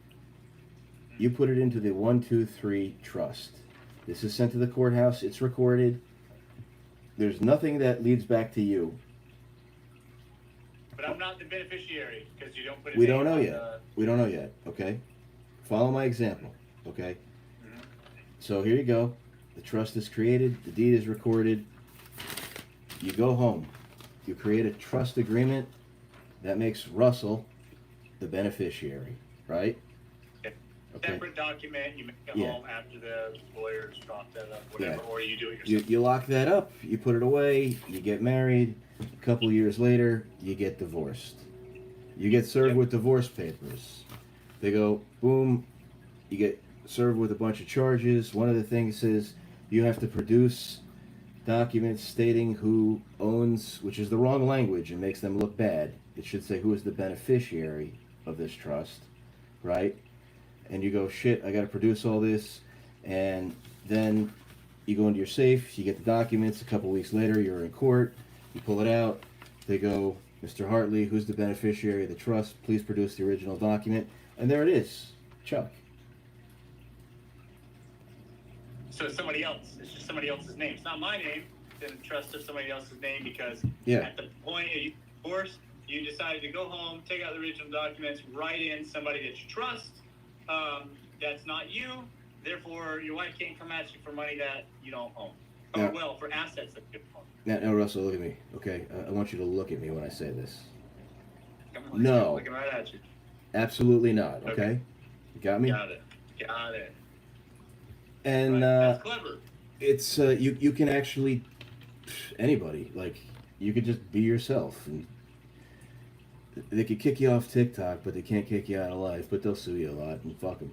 You put it into the 123 trust. This is sent to the courthouse. It's recorded. There's nothing that leads back to you. But I'm not the beneficiary because you don't put it. We don't know yet. We don't know yet. Okay. Follow my example. Okay. Mm-hmm. So here you go. The trust is created. The deed is recorded. You go home. You create a trust agreement that makes Russell the beneficiary, right? Okay. Okay. Separate document. You make it Yeah. home after the lawyers drop that up, whatever, Yeah. or you do it You, yourself. you lock that up, you put it away, you get married, a couple years later, you get divorced. You get served Yep. with divorce papers. They go, boom, you get served with a bunch of charges. One of the things is you have to produce documents stating who owns, which is the wrong language and makes them look bad. It should say who is the beneficiary of this trust, right? And you go, shit, I got to produce all this. And then you go into your safe, you get the documents. A couple weeks later, you're in court, you pull it out. They go, Mr. Hartley, who's the beneficiary of the trust? Please produce the original document. And there it is, Chuck. So it's somebody else. It's just somebody else's name. It's not my name. It's in the trust of somebody else's name because Yeah. at the point of divorce, you decided to go home, take out the original documents, write in somebody that you trust. That's not you. Therefore, your wife can't come at you for money that you don't own. Or, Yeah. well, for assets that you don't own. Now, Russell, look at me, okay? I want you to look at me when I say this. Come on, No. looking right at you. Absolutely not, okay? You got me? Got it. Got it. And Right. That's clever. it's you can actually anybody, like, you could just be yourself, and they could kick you off TikTok, but they can't kick you out of life. But they'll sue you a lot, and fuck them.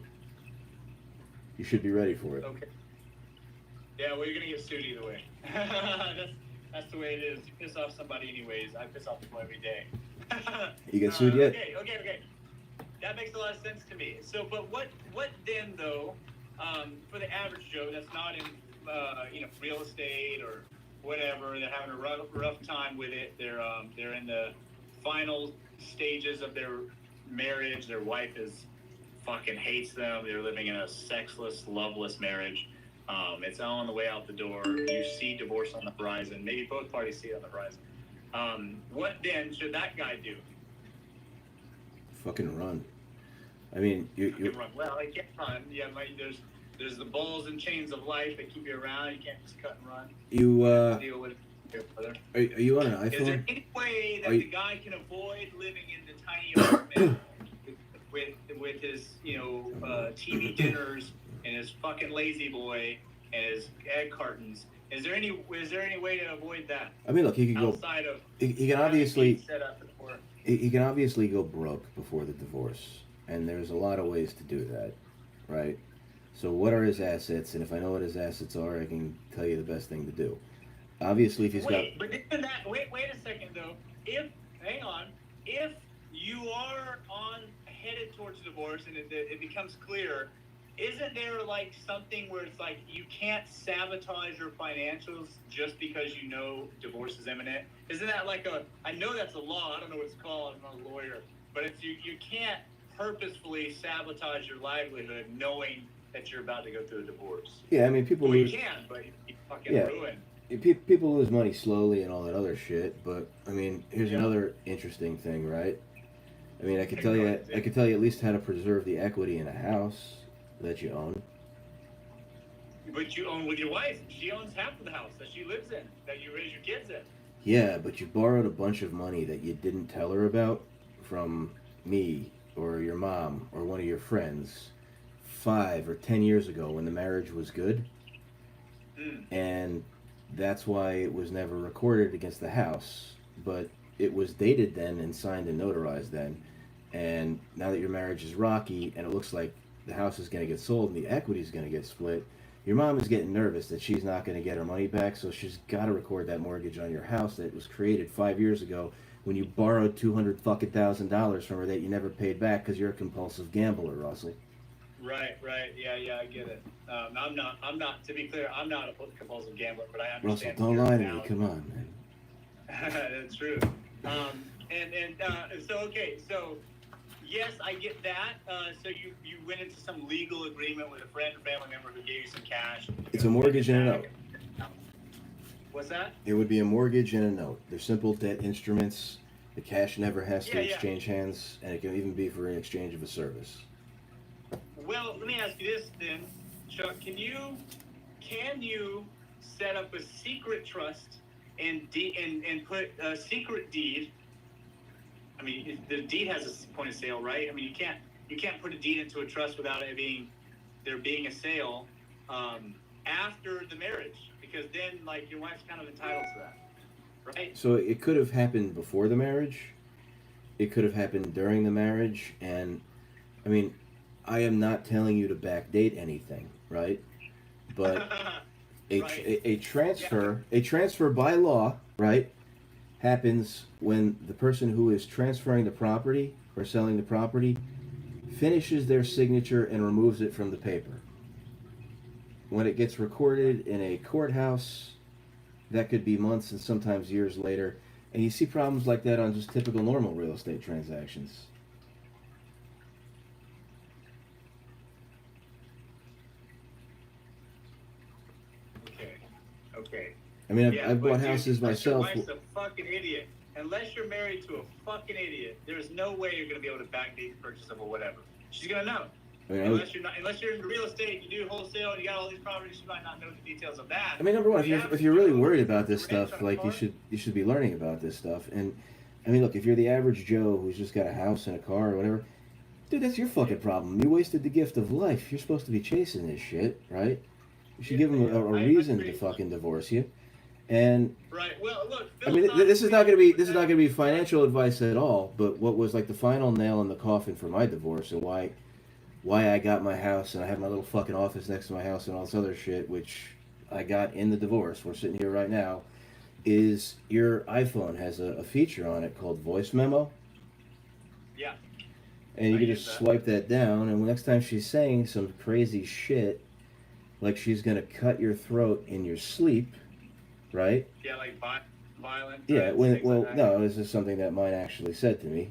You should be ready for it. Okay. Yeah, well, you're gonna get sued either way. that's the way it is. You piss off somebody anyways. I piss off people every day. You get sued yet? Okay. That makes a lot of sense to me. So, but what then though? For the average Joe that's not in real estate or whatever, they're having a rough time with it. They're in the final stages of their marriage. Their wife fucking hates them. They're living in a sexless, loveless marriage. It's on the way out the door. You see divorce on the horizon. Maybe both parties see it on the horizon. What then should that guy do? Fucking run. I mean, you Run. Well, he can't run. Yeah, there's the balls and chains of life that keep you around. You can't just cut and run. Deal with it, brother. Are you on an Is there iPhone? any way that the guy can avoid living in the tiny apartment with his TV dinners and his fucking lazy boy and his egg cartons? Is there any way to avoid that? I mean, look, he could go. Outside of He can obviously. set up for He can obviously go broke before the divorce, and there's a lot of ways to do that, right? So what are his assets, and if I know what his assets are, I can tell you the best thing to do. Obviously, if he's wait a second though. If you are headed towards divorce and it becomes clear, isn't there like something where it's like you can't sabotage your financials just because you know divorce is imminent? Isn't that like I know that's a law, I don't know what it's called, I'm not a lawyer, but it's you can't purposefully sabotage your livelihood knowing that you're about to go through a divorce. Yeah, I mean, people Well, lose. you can, but you fucking Yeah. ruin. People lose money slowly and all that other shit, but I mean, here's another interesting thing, right? I mean, I could tell you at least how to preserve the equity in a house that you own. But you own with your wife. She owns half of the house that she lives in, that you raise your kids in. Yeah, but you borrowed a bunch of money that you didn't tell her about from me or your mom or one of your friends 5 or 10 years ago when the marriage was good. And that's why it was never recorded against the house. But it was dated then and signed and notarized then. And now that your marriage is rocky and it looks like the house is going to get sold and the equity is going to get split, your mom is getting nervous that she's not going to get her money back, so she's got to record that mortgage on your house that was created 5 years ago when you borrowed $200,000 from her that you never paid back because you're a compulsive gambler, Russell. Right. Yeah, I get it. I'm not. To be clear, I'm not a compulsive gambler, but I Russell, understand. don't lie to me. Come on, man. That's true. So yes, I get that. So you went into some legal agreement with a friend or family member who gave you some cash. It's a mortgage and a note. What's that? It would be a mortgage and a note. They're simple debt instruments. The cash never has to exchange hands, and it can even be for an exchange of a service. Well, let me ask you this then, Chuck. Can you set up a secret trust and put a secret deed I mean, the deed has a point of sale, right? I mean, you can't put a deed into a trust without there being a sale after the marriage, because then like your wife's kind of entitled to that, right? So it could have happened before the marriage. It could have happened during the marriage, and I mean, I am not telling you to backdate anything, right? But Right. a transfer by law, right, happens when the person who is transferring the property or selling the property finishes their signature and removes it from the paper. When it gets recorded in a courthouse, that could be months and sometimes years later. And you see problems like that on just typical normal real estate transactions. Okay. I mean, Yeah, I've but bought dude, houses unless your myself. wife's a fucking idiot. Unless you're married to a fucking idiot, there's no way you're gonna be able to backdate the purchase of a whatever. She's gonna know. I mean, Unless you're in real estate, you do wholesale, and you got all these properties, you might not know the details of that. I mean, number one, But if you're really worried about this the range stuff, on a like car? you should be learning about this stuff. And I mean, look, if you're the average Joe who's just got a house and a car or whatever, dude, that's your fucking problem. You wasted the gift of life. You're supposed to be chasing this shit, right? You should give them a I reason agree. to fucking divorce you. And Right. Well, look. I mean, this is not going to be financial advice at all. But what was like the final nail in the coffin for my divorce and why I got my house and I have my little fucking office next to my house and all this other shit, which I got in the divorce. We're sitting here right now. Is your iPhone has a feature on it called voice memo, Yeah. and you I can use just that. swipe that down, and next time she's saying some crazy shit, like she's gonna cut your throat in your sleep, right? Yeah, like violent. Yeah. things like Well, that. no, this is something that mine actually said to me,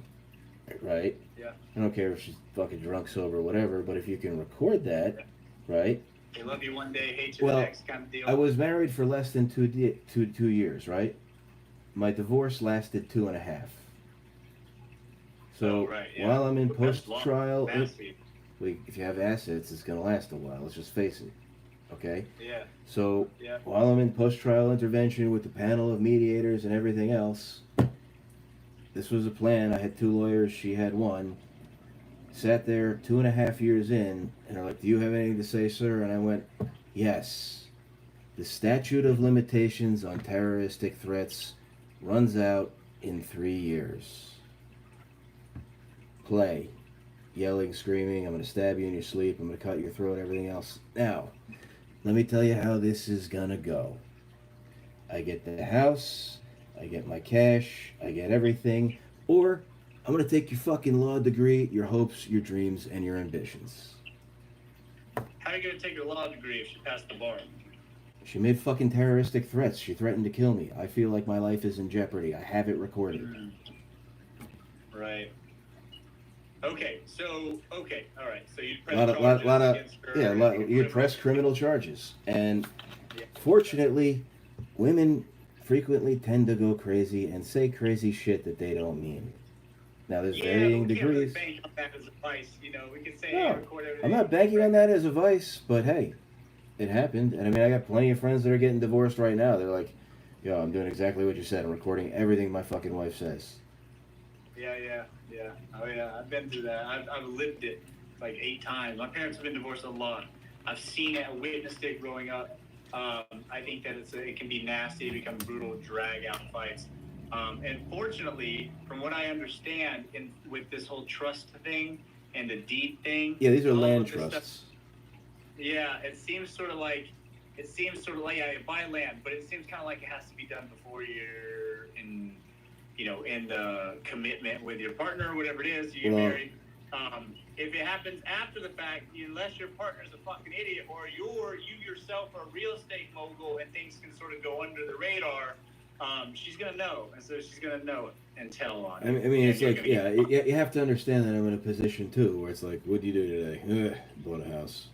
right? Yeah. I don't care if she's fucking drunk, sober, whatever, but if you can record that, right? They love you one day, hate you Well, the next, kind of deal. I was married for less than 2 years, right? My divorce lasted 2.5. So Oh, right, yeah. while I'm in That's post-trial, long, nasty. if you have assets, it's going to last a while. Let's just face it, okay? Yeah. So Yeah. while I'm in post-trial intervention with the panel of mediators and everything else, this was a plan. I had 2 lawyers. She had 1. Sat there 2.5 years in, and they're like, "Do you have anything to say, sir?" And I went, "Yes. The statute of limitations on terroristic threats runs out in 3 years. Play. Yelling, screaming, I'm going to stab you in your sleep, I'm going to cut your throat, everything else. Now, let me tell you how this is going to go. I get the house, I get my cash, I get everything, or I'm going to take your fucking law degree, your hopes, your dreams, and your ambitions." How are you going to take your law degree if she passed the bar? She made fucking terroristic threats. She threatened to kill me. I feel like my life is in jeopardy. I have it recorded. Right. Okay, all right. So you press Lot of against her. you press criminal charges. And Yeah. fortunately, women frequently tend to go crazy and say crazy shit that they don't mean. Now, there's varying we can't really degrees. bank on that as advice. You know, we can say, No, hey, record everything. I'm not banking on that as a vice, but hey, it happened. And I mean, I got plenty of friends that are getting divorced right now. They're like, "Yo, I'm doing exactly what you said. I'm recording everything my fucking wife says." Yeah. Oh yeah, I've been through that. I've lived it like 8 times. My parents have been divorced a lot. I've seen it. I witnessed it growing up. I think that it can be nasty, become brutal, drag out fights. And fortunately, from what I understand, with this whole trust thing and the deed thing. Yeah, these are all land of this trusts. stuff- yeah, it seems sort of like yeah, buy land, but it seems kind of like it has to be done before you're in the commitment with your partner or whatever it is, you get Well- married. If it happens after the fact, unless your partner's a fucking idiot or you yourself are a real estate mogul and things can sort of go under the radar, she's gonna know, and so she's gonna know it and tell on it. I mean, it's And like, you're gonna you have to understand that I'm in a position too, where it's like, "What'd you do today?" Bought a house.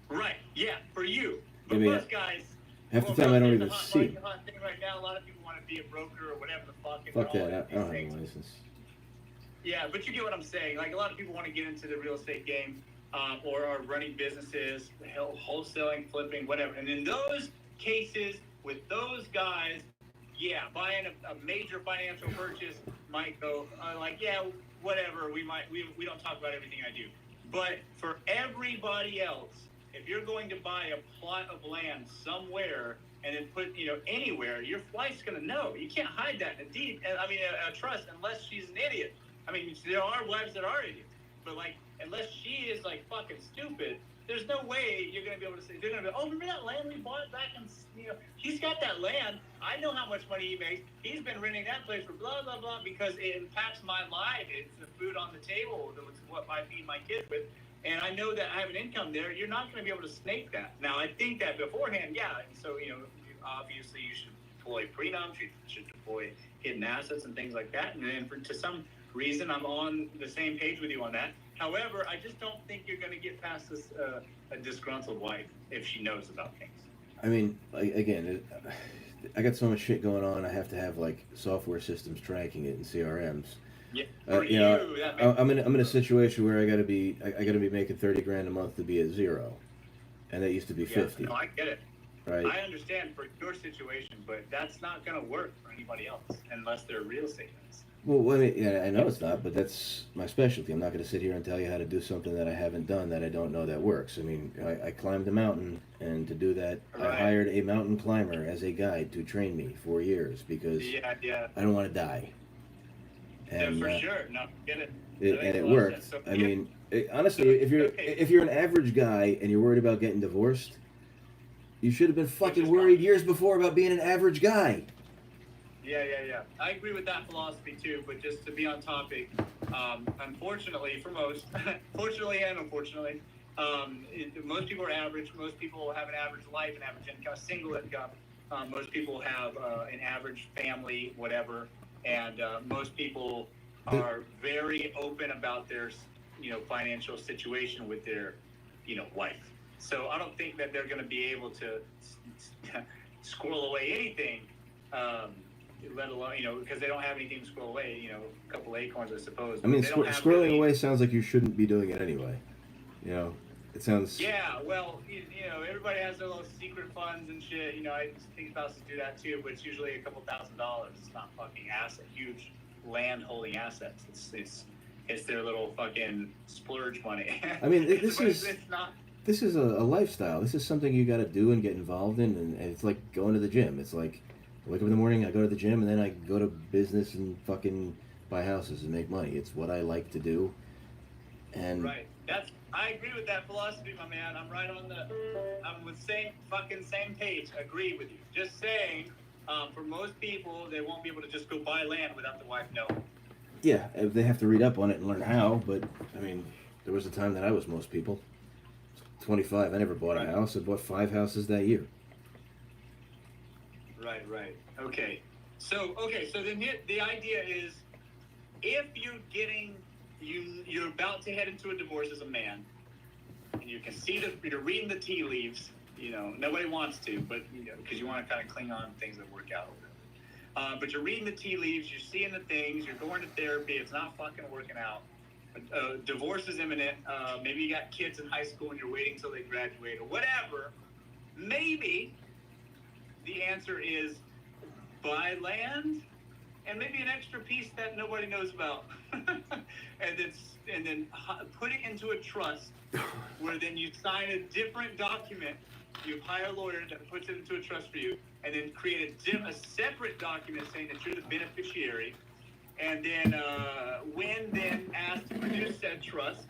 right, yeah, for you. But I mean, most guys, Half the time I don't here's even the see. the hot thing right now. A lot of people want to be a broker or whatever the fuck. And Fuck they're all that. I into don't these have a things. license. Yeah, but you get what I'm saying. Like, a lot of people want to get into the real estate game, or are running businesses, wholesaling, flipping, whatever. And in those cases, with those guys, buying a major financial purchase might go whatever. We don't talk about everything I do, but for everybody else, if you're going to buy a plot of land somewhere and then put anywhere, your wife's gonna know. You can't hide that in a deed. A trust, unless she's an idiot. I mean, there are wives that are idiots, but unless she is fucking stupid, there's no way you're gonna be able to say. They're gonna be, oh, remember that land we bought back in, he's got that land. I know how much money he makes. He's been renting that place for blah blah blah because it impacts my life. It's the food on the table. It's what I feed my kids with, and I know that I have an income there. You're not gonna be able to snake that. Now, I think that beforehand, yeah. So obviously you should deploy prenums. You should deploy hidden assets and things like that. And then to some reason, I'm on the same page with you on that. However, I just don't think you're going to get past this a disgruntled wife if she knows about things. I mean, again, I got so much shit going on. I have to have software systems tracking it and CRMs. Yeah, I'm in a situation where I got to be making $30,000 a month to be at zero, and that used to be 50. No, I get it. Right. I understand for your situation, but that's not going to work for anybody else unless they're real estate agents. Well, I mean, yeah, I know it's not, but that's my specialty. I'm not going to sit here and tell you how to do something that I haven't done that I don't know that works. I mean, I climbed a mountain, and to do that, Right. I hired a mountain climber as a guide to train me for years because I don't want to die. And, for sure. No, get it. And it worked. So, I mean, honestly, if you're an average guy and you're worried about getting divorced, you should have been fucking worried years before about being an average guy. Yeah. I agree with that philosophy too, but just to be on topic, unfortunately for most, fortunately and unfortunately, most people are average. Most people have an average life, an average income, single income. Most people have an average family, whatever, and most people are very open about their, financial situation with their, wife. So I don't think that they're going to be able to squirrel away anything. Let alone, because they don't have anything to squirrel away, a couple acorns, I suppose. I mean, squirreling away sounds like you shouldn't be doing it anyway. It sounds... Yeah, well, everybody has their little secret funds and shit. I think spouses do that too, but it's usually a couple $1,000s. It's not fucking huge land holding assets. It's their little fucking splurge money. I mean, this is a lifestyle. This is something you got to do and get involved in, and it's like going to the gym. It's like, I wake up in the morning, I go to the gym, and then I go to business and fucking buy houses and make money. It's what I like to do. And right. I agree with that philosophy, my man. I'm right on I'm with same page. Agree with you. Just saying, for most people, they won't be able to just go buy land without the wife knowing. Yeah, they have to read up on it and learn how, but, I mean, there was a time that I was most people. 25, I never bought a house. I bought 5 houses that year. Right. Okay. So then the idea is, if you're about to head into a divorce as a man, and you can see you're reading the tea leaves. Nobody wants to, but because you want to kind of cling on to things that work out. But you're reading the tea leaves. You're seeing the things. You're going to therapy. It's not fucking working out. Divorce is imminent. Maybe you got kids in high school and you're waiting until they graduate or whatever. Maybe the answer is buy land and maybe an extra piece that nobody knows about, and then put it into a trust where then you sign a different document. You hire a lawyer that puts it into a trust for you, and then create a separate document saying that you're the beneficiary. And then when then asked to produce said trust,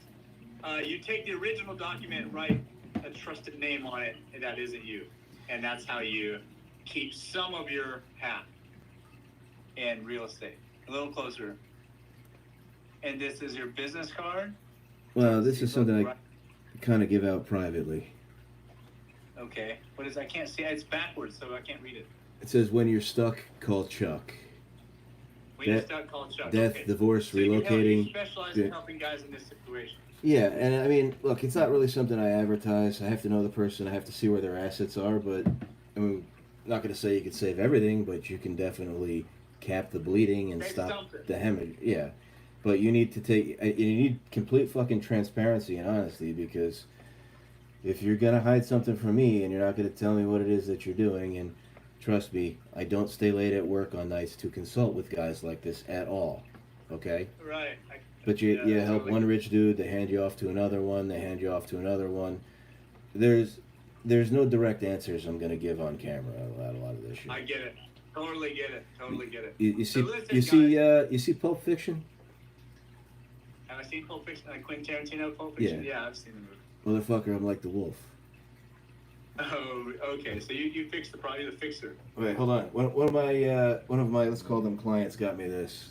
you take the original document and write a trusted name on it, and that isn't you. And that's how you keep some of your half in real estate. A little closer. And this is your business card? Well, this is something I kind of give out privately. Okay. What is? I can't see. It's backwards, so I can't read it. It says, when you're stuck, call Chuck. When you're stuck, call Chuck. Death, okay. divorce, so relocating. You specialize in helping guys in this situation. Yeah, and I mean, look, it's not really something I advertise. I have to know the person. I have to see where their assets are, but I mean, I'm not going to say you can save everything, but you can definitely cap the bleeding and stop the hemorrhage. Yeah, but you need complete fucking transparency and honesty, because if you're going to hide something from me and you're not going to tell me what it is that you're doing, and Trust me, I don't stay late at work on nights to consult with guys like this at all. Okay? Right. But you That's help totally. one rich dude, they hand you off to another one, they hand you off to another one. There's there's no direct answers I'm gonna give on camera about a lot of this shit. I get it. Totally get it. Totally get it. You So see listen, you see Pulp Fiction? Have I seen Pulp Fiction? Like Quentin Tarantino Pulp Fiction? Yeah. Yeah, I've seen the movie. Motherfucker, I'm like the wolf. Oh, okay. So you fixed the problem. You're the fixer. Wait, hold on. One of my let's call them clients got me this.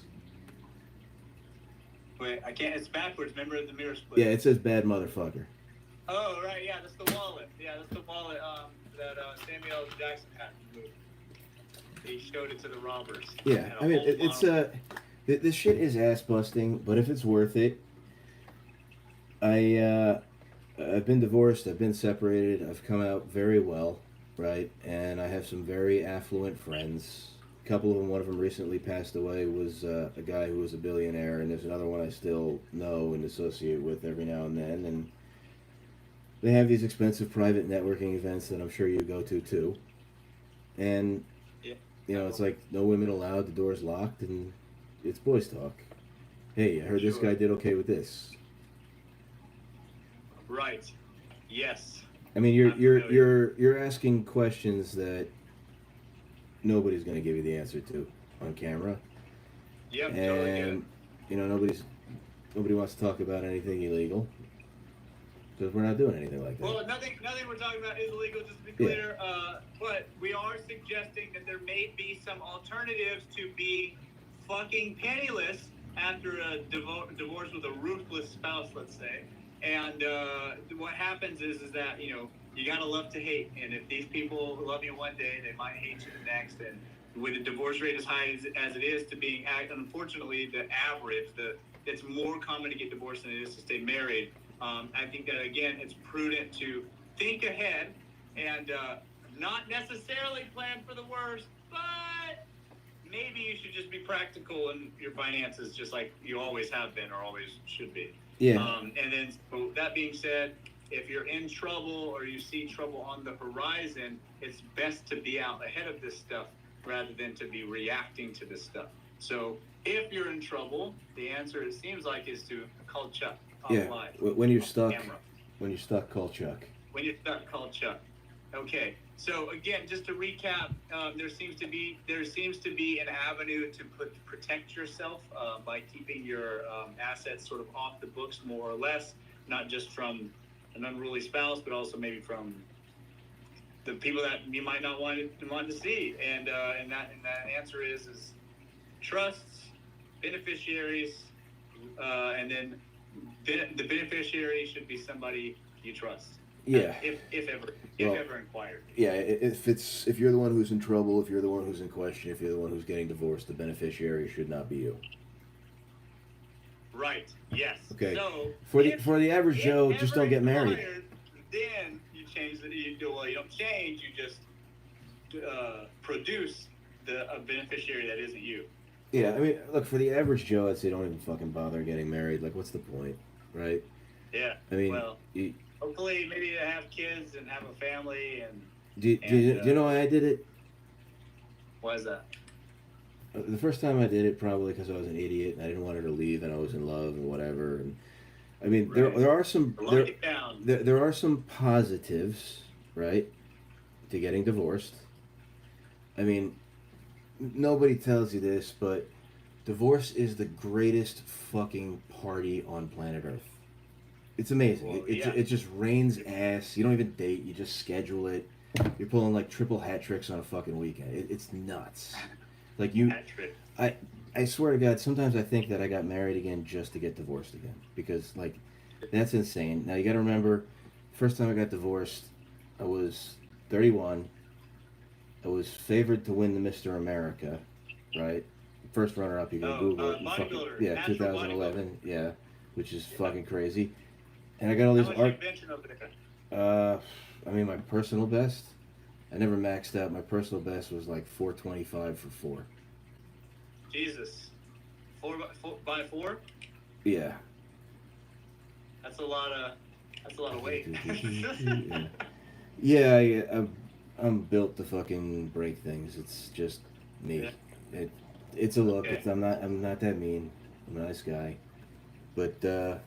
Wait, I can't. It's backwards. Remember the mirror split. Yeah, it says bad motherfucker. Oh, right. Yeah, that's the wallet. Yeah, that's the wallet that Samuel L. Jackson had in the movie. He showed it to the robbers. Yeah, I mean it's this shit is ass busting, but if it's worth it, I've been divorced, I've been separated, I've come out very well, right? And I have some very affluent friends. A couple of them, one of them recently passed away, was a guy who was a billionaire, and there's another one I still know and associate with every now and then. And they have these expensive private networking events that I'm sure you go to too. And Yeah. you know, it's like no women allowed, the door's locked, and it's boys talk. Hey, I heard this Sure. guy did okay with this. Right. Yes. I mean, I'm familiar. you're asking questions that nobody's going to give you the answer to on camera, Yep. Totally get it. and you know nobody wants to talk about anything illegal because we're not doing anything like that. Well, nothing we're talking about is illegal, just to be Yeah. clear. But we are suggesting that there may be some alternatives to being fucking penniless after a divorce with a ruthless spouse, let's say. And what happens is that, you know, you gotta love to hate. And if these people love you one day, they might hate you the next. And with a divorce rate as high as it is to being, unfortunately, the average, it's more common to get divorced than it is to stay married. I think that, again, it's prudent to think ahead and not necessarily plan for the worst, but maybe you should just be practical in your finances, just like you always have been or always should be. Yeah. And then, so that being said, if you're in trouble or you see trouble on the horizon, it's best to be out ahead of this stuff rather than to be reacting to this stuff. So if you're in trouble, the answer, it seems like, is to call Chuck Yeah. live. When you're on stuck, camera. call Chuck. When you're stuck, call Chuck. Okay. So again, just to recap, there seems to be an avenue to protect yourself by keeping your assets sort of off the books, more or less, not just from an unruly spouse, but also maybe from the people that you might not want to see. And that answer is trusts, beneficiaries, and then the beneficiary should be somebody you trust. Yeah. If ever inquired. Yeah. If you're the one who's in trouble, if you're the one who's in question, if you're the one who's getting divorced, the beneficiary should not be you. Right. Yes. Okay. So For the average Joe, just don't get married. Inquired, then you change the. You don't change. You just produce a beneficiary that isn't you. Yeah, I mean, look, for the average Joe, I'd say don't even fucking bother getting married. Like, what's the point, right? Yeah. I mean, well, hopefully, maybe to have kids and have a family and. Do you know why I did it? Why is that? The first time I did it, probably because I was an idiot and I didn't want her to leave and I was in love and whatever. And I mean, Right. there are some Lock it down. there are some positives, right, to getting divorced. I mean, nobody tells you this, but divorce is the greatest fucking party on planet Earth. It's amazing. Well, It just rains ass. You don't even date. You just schedule it. You're pulling like triple hat tricks on a fucking weekend. It's nuts. Like Hat trick. I swear to God, sometimes I think that I got married again just to get divorced again because like that's insane. Now you got to remember, first time I got divorced, I was 31. I was favored to win the Mr. America, right? First runner up. You can Google it. Bodybuilder. Yeah, Natural 2011. Yeah, which is fucking crazy. And I got all these How much you benching over there? I mean, my personal best, I never maxed out. My personal best was like 425 for 4. Jesus. 4 by 4? Yeah. That's a lot of weight. Yeah, I'm built to fucking break things. It's just me. Yeah. It's a look. Okay. I'm not that mean. I'm a nice guy. But I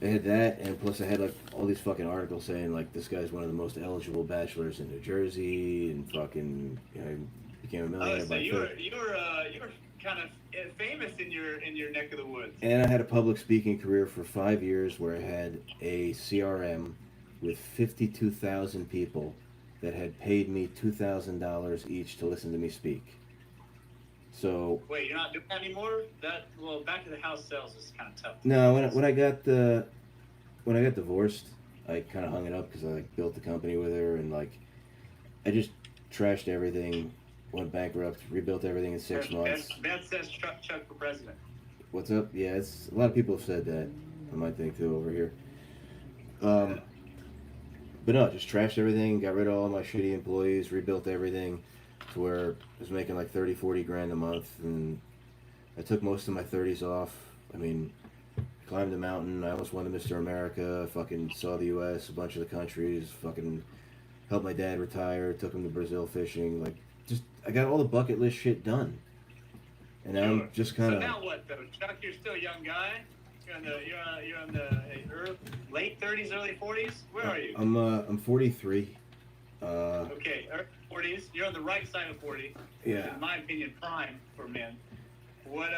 had that, and plus I had like all these fucking articles saying like this guy's one of the most eligible bachelors in New Jersey, and fucking became a Oh, millionaire so by you were kind of famous in your neck of the woods. And I had a public speaking career for 5 years where I had a CRM with 52,000 people that had paid me $2,000 each to listen to me speak. So Wait, you're not doing that anymore? Back to the house sales is kind of tough. no, when I got divorced, I kind of hung it up because I like built the company with her, and like I just trashed everything, went bankrupt, rebuilt everything in 6 months. Beth says Chuck for president. What's up? Yeah, it's a lot of people have said that. I might think too over here. But no, just trashed everything, got rid of all my shitty employees, rebuilt everything to where I was making like 30, 40 grand a month, and I took most of my 30s off. I mean, climbed a mountain, I almost won the Mr. America, fucking saw the US, a bunch of the countries, fucking helped my dad retire, took him to Brazil fishing, like just I got all the bucket list shit done. And now I'm just kind So of now what though, Chuck? You're still a young guy. You're in the late 30s, early 40s. Where are you? I'm 43. Okay, early 40s. You're on the right side of 40. Yeah. In my opinion, prime for men. What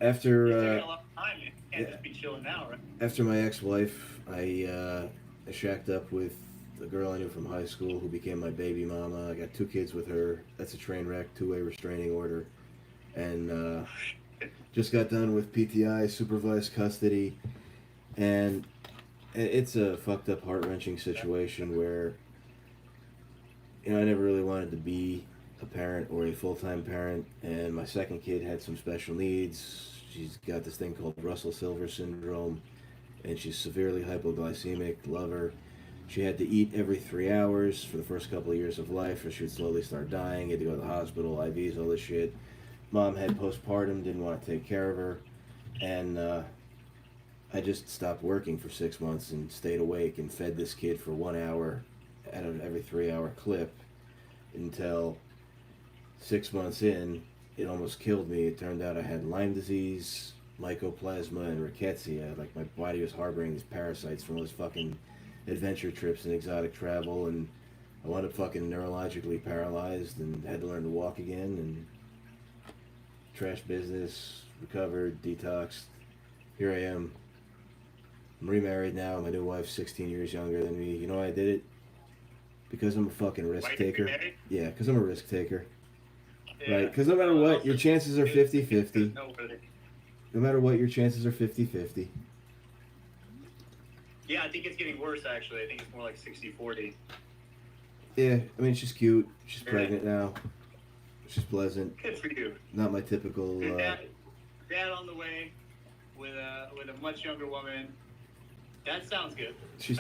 After you got a lot of time. You can't just be chilling now, right? after my ex-wife, I shacked up with a girl I knew from high school who became my baby mama. I got 2 kids with her. That's a train wreck, 2-way restraining order, and just got done with PTI, supervised custody, and it's a fucked up, heart-wrenching situation where I never really wanted to be a parent or a full-time parent, and my second kid had some special needs. She's got this thing called Russell Silver syndrome, and she's severely hypoglycemic. Love her. She had to eat every 3 hours for the first couple of years of life, or she would slowly start dying. Had to go to the hospital, IVs, all this shit. Mom had postpartum, didn't want to take care of her, and I just stopped working for 6 months and stayed awake and fed this kid for 1 hour at an every 3 hour clip until 6 months in, it almost killed me. It turned out I had Lyme disease, mycoplasma, and rickettsia. Like my body was harboring these parasites from those fucking adventure trips and exotic travel, and I wound up fucking neurologically paralyzed and had to learn to walk again, and trash business, recovered, detoxed. Here I am. I'm remarried now. My new wife's 16 years younger than me. You know why I did it? Because I'm a fucking risk taker. Yeah, because I'm a risk taker. Yeah. Right? Because no matter what, your chances are 50-50. No matter what, your chances are 50-50. Yeah, I think it's getting worse, actually. I think it's more like 60-40. Yeah, I mean, she's cute. She's pregnant now. She's pleasant. Good for you. Not my typical... Dad on the way with a much younger woman. That sounds good. She's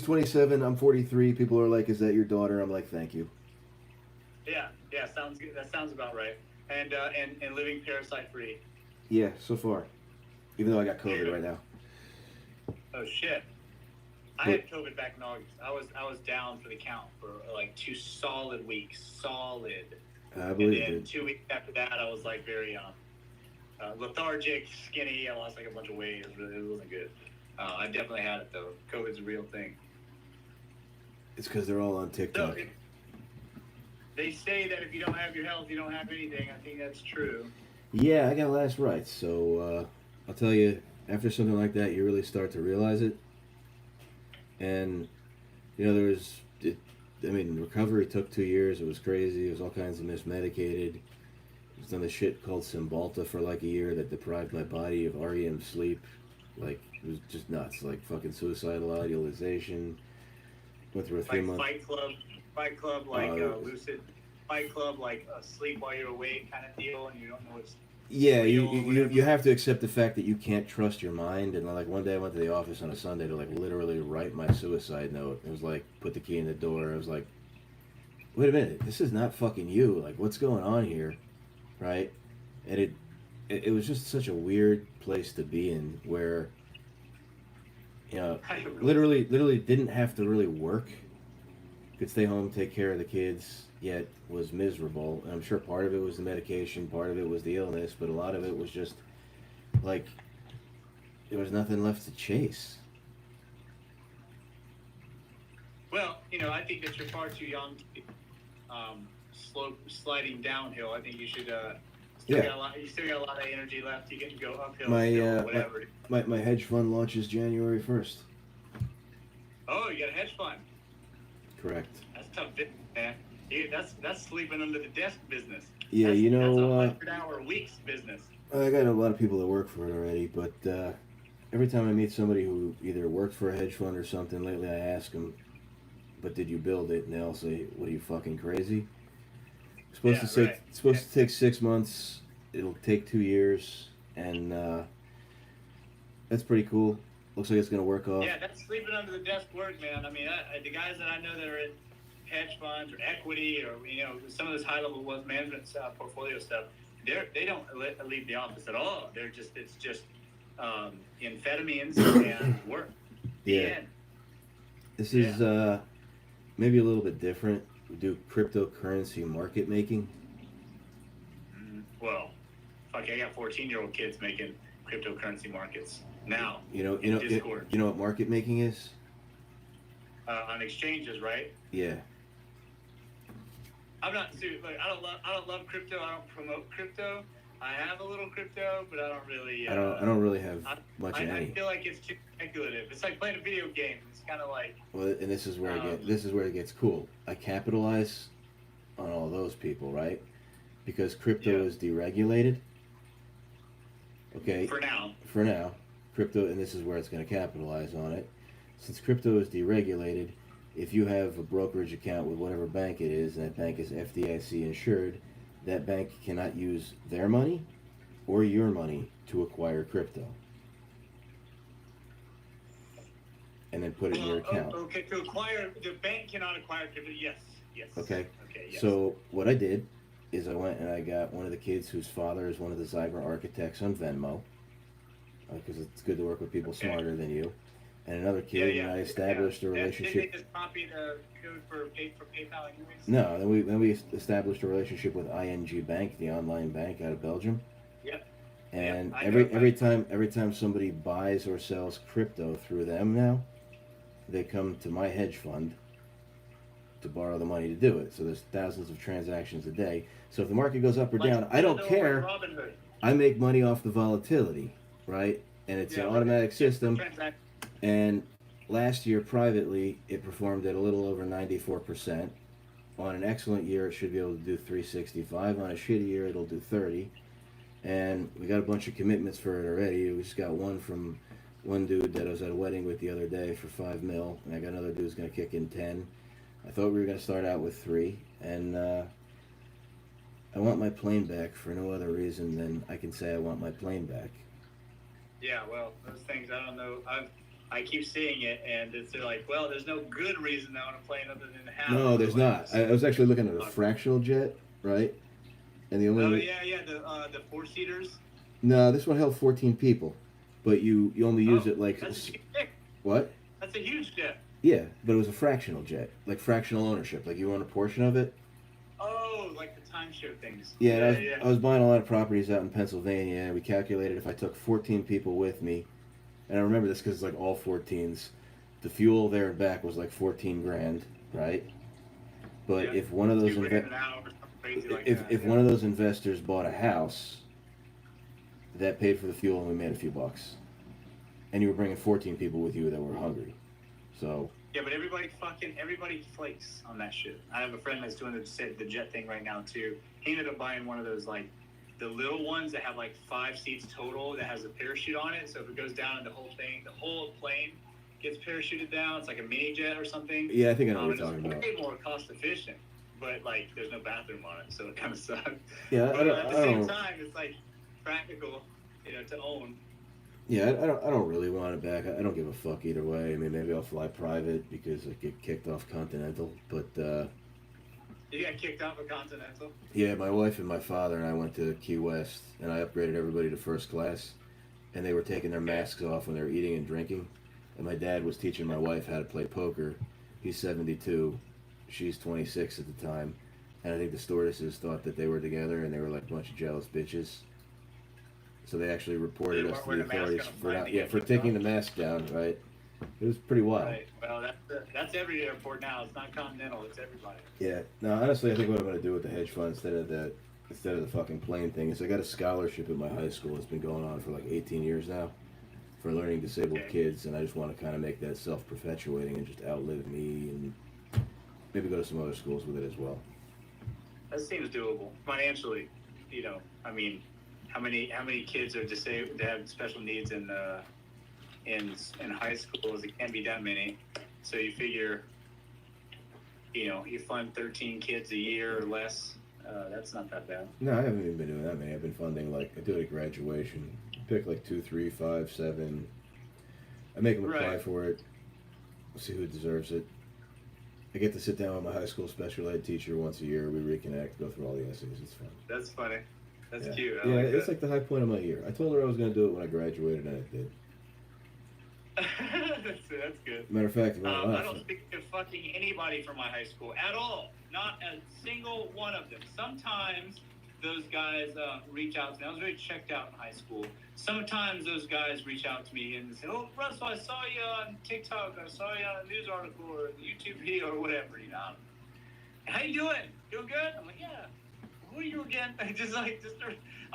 27. I'm 43. People are like, "Is that your daughter?" I'm like, "Thank you." Yeah, sounds good. That sounds about right. And living parasite free. Yeah, so far. Even though I got COVID right now. Oh shit! I had COVID back in August. I was down for the count for like 2 solid weeks. Solid. I believe it. And then 2 weeks after that, I was like very lethargic, skinny. I lost like a bunch of weight. It wasn't good. I definitely had it though. COVID's a real thing. It's because they're all on TikTok. So, they say that if you don't have your health, you don't have anything. I think that's true. Yeah, I got last rites. So I'll tell you, after something like that, you really start to realize it. And recovery took 2 years. It was crazy. It was all kinds of mismedicated. I was on this shit called Cymbalta for like a year that deprived my body of REM sleep. Like, it was just nuts. Like, fucking suicidal idealization. Went through a 3-month... Fight Club, like lucid. Fight Club, like sleep while you're awake kind of deal, and you don't know what's... Yeah, you have to accept the fact that you can't trust your mind. And like one day I went to the office on a Sunday to like literally write my suicide note. It was like, put the key in the door. I was like, wait a minute, this is not fucking you. Like, what's going on here? Right? And it was just such a weird place to be in where, literally didn't have to really work. could stay home, take care of the kids, yet was miserable. And I'm sure part of it was the medication, part of it was the illness, but a lot of it was just like there was nothing left to chase. Well, I think that you're far too young to be sliding downhill. I think you should you still got a lot of energy left. You can go uphill whatever. My hedge fund launches January 1st. Oh, you got a hedge fund. Correct. That's tough business, man. Dude, that's sleeping under the desk business. Yeah, that's, that's a 100-hour weeks business. I got a lot of people that work for it already, but every time I meet somebody who either worked for a hedge fund or something lately, I ask them, "But did you build it?" And they'll say, "What are you, fucking crazy? It's supposed to take 6 months. It'll take 2 years, and that's pretty cool. Looks like it's gonna work off." Yeah, that's sleeping under the desk work, man. I mean, the guys that I know that are in hedge funds or equity or some of this high level wealth management portfolio stuff, they don't leave the office at all. It's just amphetamines and work. Yeah. This is maybe a little bit different. We do cryptocurrency market making. Well, fuck, I got 14-year-old kids making cryptocurrency markets now. You know what market making is? On exchanges, right? Yeah. I'm not like I don't love crypto. I don't promote crypto. I have a little crypto, but I don't really. I don't really have much of any. I feel like it's too speculative. It's like playing a video game. It's kind of like. Well, and this is where it gets cool. I capitalize on all those people, right? Because crypto is deregulated. Okay. For now, crypto, and this is where it's going to capitalize on it. Since crypto is deregulated, if you have a brokerage account with whatever bank it is, and that bank is FDIC insured, that bank cannot use their money or your money to acquire crypto. And then put it in your account. Okay, the bank cannot acquire crypto, yes. Okay, yes. So what I did is I went and I got one of the kids whose father is one of the Zyber architects on Venmo, because it's good to work with people smarter than you. And another kid, and I established a relationship. Did they just copy the code for PayPal anyways? No, then we established a relationship with ING Bank, the online bank out of Belgium. Yep. And every time somebody buys or sells crypto through them now, they come to my hedge fund to borrow the money to do it. So there's thousands of transactions a day. So if the market goes up or down, I don't care. I make money off the volatility, right? And it's an automatic system. And last year, privately, it performed at a little over 94%. On an excellent year, it should be able to do 365. On a shitty year, it'll do 30. And we got a bunch of commitments for it already. We just got one from one dude that I was at a wedding with the other day for $5 million. And I got another dude who's going to kick in 10. I thought we were going to start out with 3. And I want my plane back for no other reason than I can say I want my plane back. Yeah, well, those things, I don't know. I keep seeing it, and it's like, well, there's no good reason I want to plane other than have. No, there's not. I was actually looking at a fractional jet, right? And the only the 4-seaters. No, this one held 14 people, but you only use it like what? That's a huge jet. Yeah, but it was a fractional jet, like fractional ownership, like you own a portion of it. Oh, like the timeshare things. Yeah, I was buying a lot of properties out in Pennsylvania, and we calculated if I took 14 people with me. And I remember this because it's like all 14s. The fuel there and back was like 14 grand, right? But if one of those if one of those investors bought a house, that paid for the fuel and we made a few bucks. And you were bringing 14 people with you that were hungry, so. Yeah, but everybody flakes on that shit. I have a friend that's doing the jet thing right now too. He ended up buying one of those like the little ones that have like 5 seats total that has a parachute on it. So if it goes down and the whole plane gets parachuted down, it's like a mini jet or something. Yeah, I think I know what you're talking about. It's way more cost efficient, but like there's no bathroom on it, so it kind of sucks. Yeah, but at the same time, it's like practical, to own. Yeah, I don't really want it back. I don't give a fuck either way. I mean, maybe I'll fly private because I get kicked off Continental, but. You got kicked off of Continental? Yeah, my wife and my father and I went to Key West, and I upgraded everybody to first class, and they were taking their masks off when they were eating and drinking, and my dad was teaching my wife how to play poker. He's 72, she's 26 at the time, and I think the stewardesses thought that they were together, and they were like a bunch of jealous bitches. So they actually reported They us weren't to the wearing a mask authorities on a for flight not, to yeah, get for kicked taking off. the mask down. Right? It was pretty wild. Right. Well, that's every airport now. It's not Continental. It's everybody. Yeah. No, honestly, I think what I'm gonna do with the hedge fund instead of the fucking plane thing is I got a scholarship at my high school. It's been going on for like 18 years now for learning disabled Okay. kids, and I just want to kind of make that self-perpetuating and just outlive me, and maybe go to some other schools with it as well. That seems doable financially. You know, I mean, how many kids are disabled, that have special needs in high schools? It can't be that many. So you figure, you know, you fund 13 kids a year or less. That's not that bad. No, I haven't even been doing that many. I've been funding, like, I do it at graduation. Pick like 2, 3, 5, 7. I make them apply Right. for it. See who deserves it. I get to sit down with my high school special ed teacher once a year. We reconnect, go through all the essays. It's fun. That's funny. That's Yeah. cute. I Yeah, like it's that. like the high point of my year. I told her I was going to do it when I graduated, and I did. That's good. Matter of fact, I don't speak to fucking anybody from my high school at all. Not a single one of them. Sometimes those guys reach out to me. I was very checked out in high school. Sometimes those guys reach out to me and say, "Oh, Russell, I saw you on TikTok. I saw you on a news article or a YouTube video or whatever." You know, how you doing? Doing good? I'm like, yeah. Who are you again? I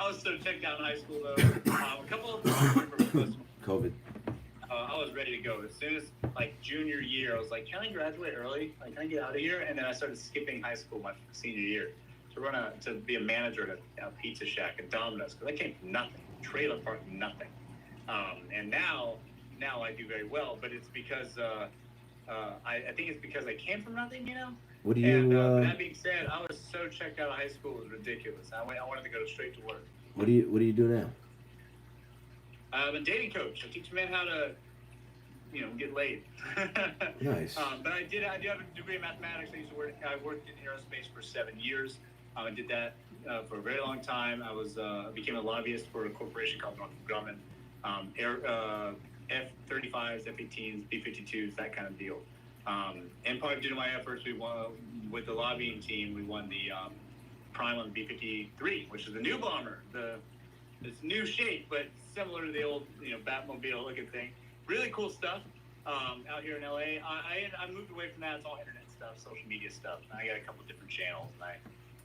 was so checked out in high school though. A couple of them COVID. I was ready to go. As soon as, like, junior year, I was like, can I graduate early? Like, can I get out of here? And then I started skipping high school my senior year to be a manager at a Pizza Shack and Domino's, because I came from nothing. Trailer park, nothing. And now I do very well, but it's because, I think it's because I came from nothing, you know? What do you, And that being said, I was so checked out of high school, it was ridiculous. I wanted to go straight to work. what do you do now? I'm a dating coach. I teach men how to, you know, get laid. Nice. But I do have a degree in mathematics. I worked in aerospace for 7 years. I did that for a very long time. I became a lobbyist for a corporation called Northrop Grumman. F-35s, F-18s, B-52s, that kind of deal. And part due to my efforts, we won with the lobbying team. We won the prime on the B-53, which is the new bomber. It's new shape, but similar to the old, you know, Batmobile looking thing. Really cool stuff out here in LA. I moved away from that. It's all internet stuff, social media stuff. I got a couple different channels, and I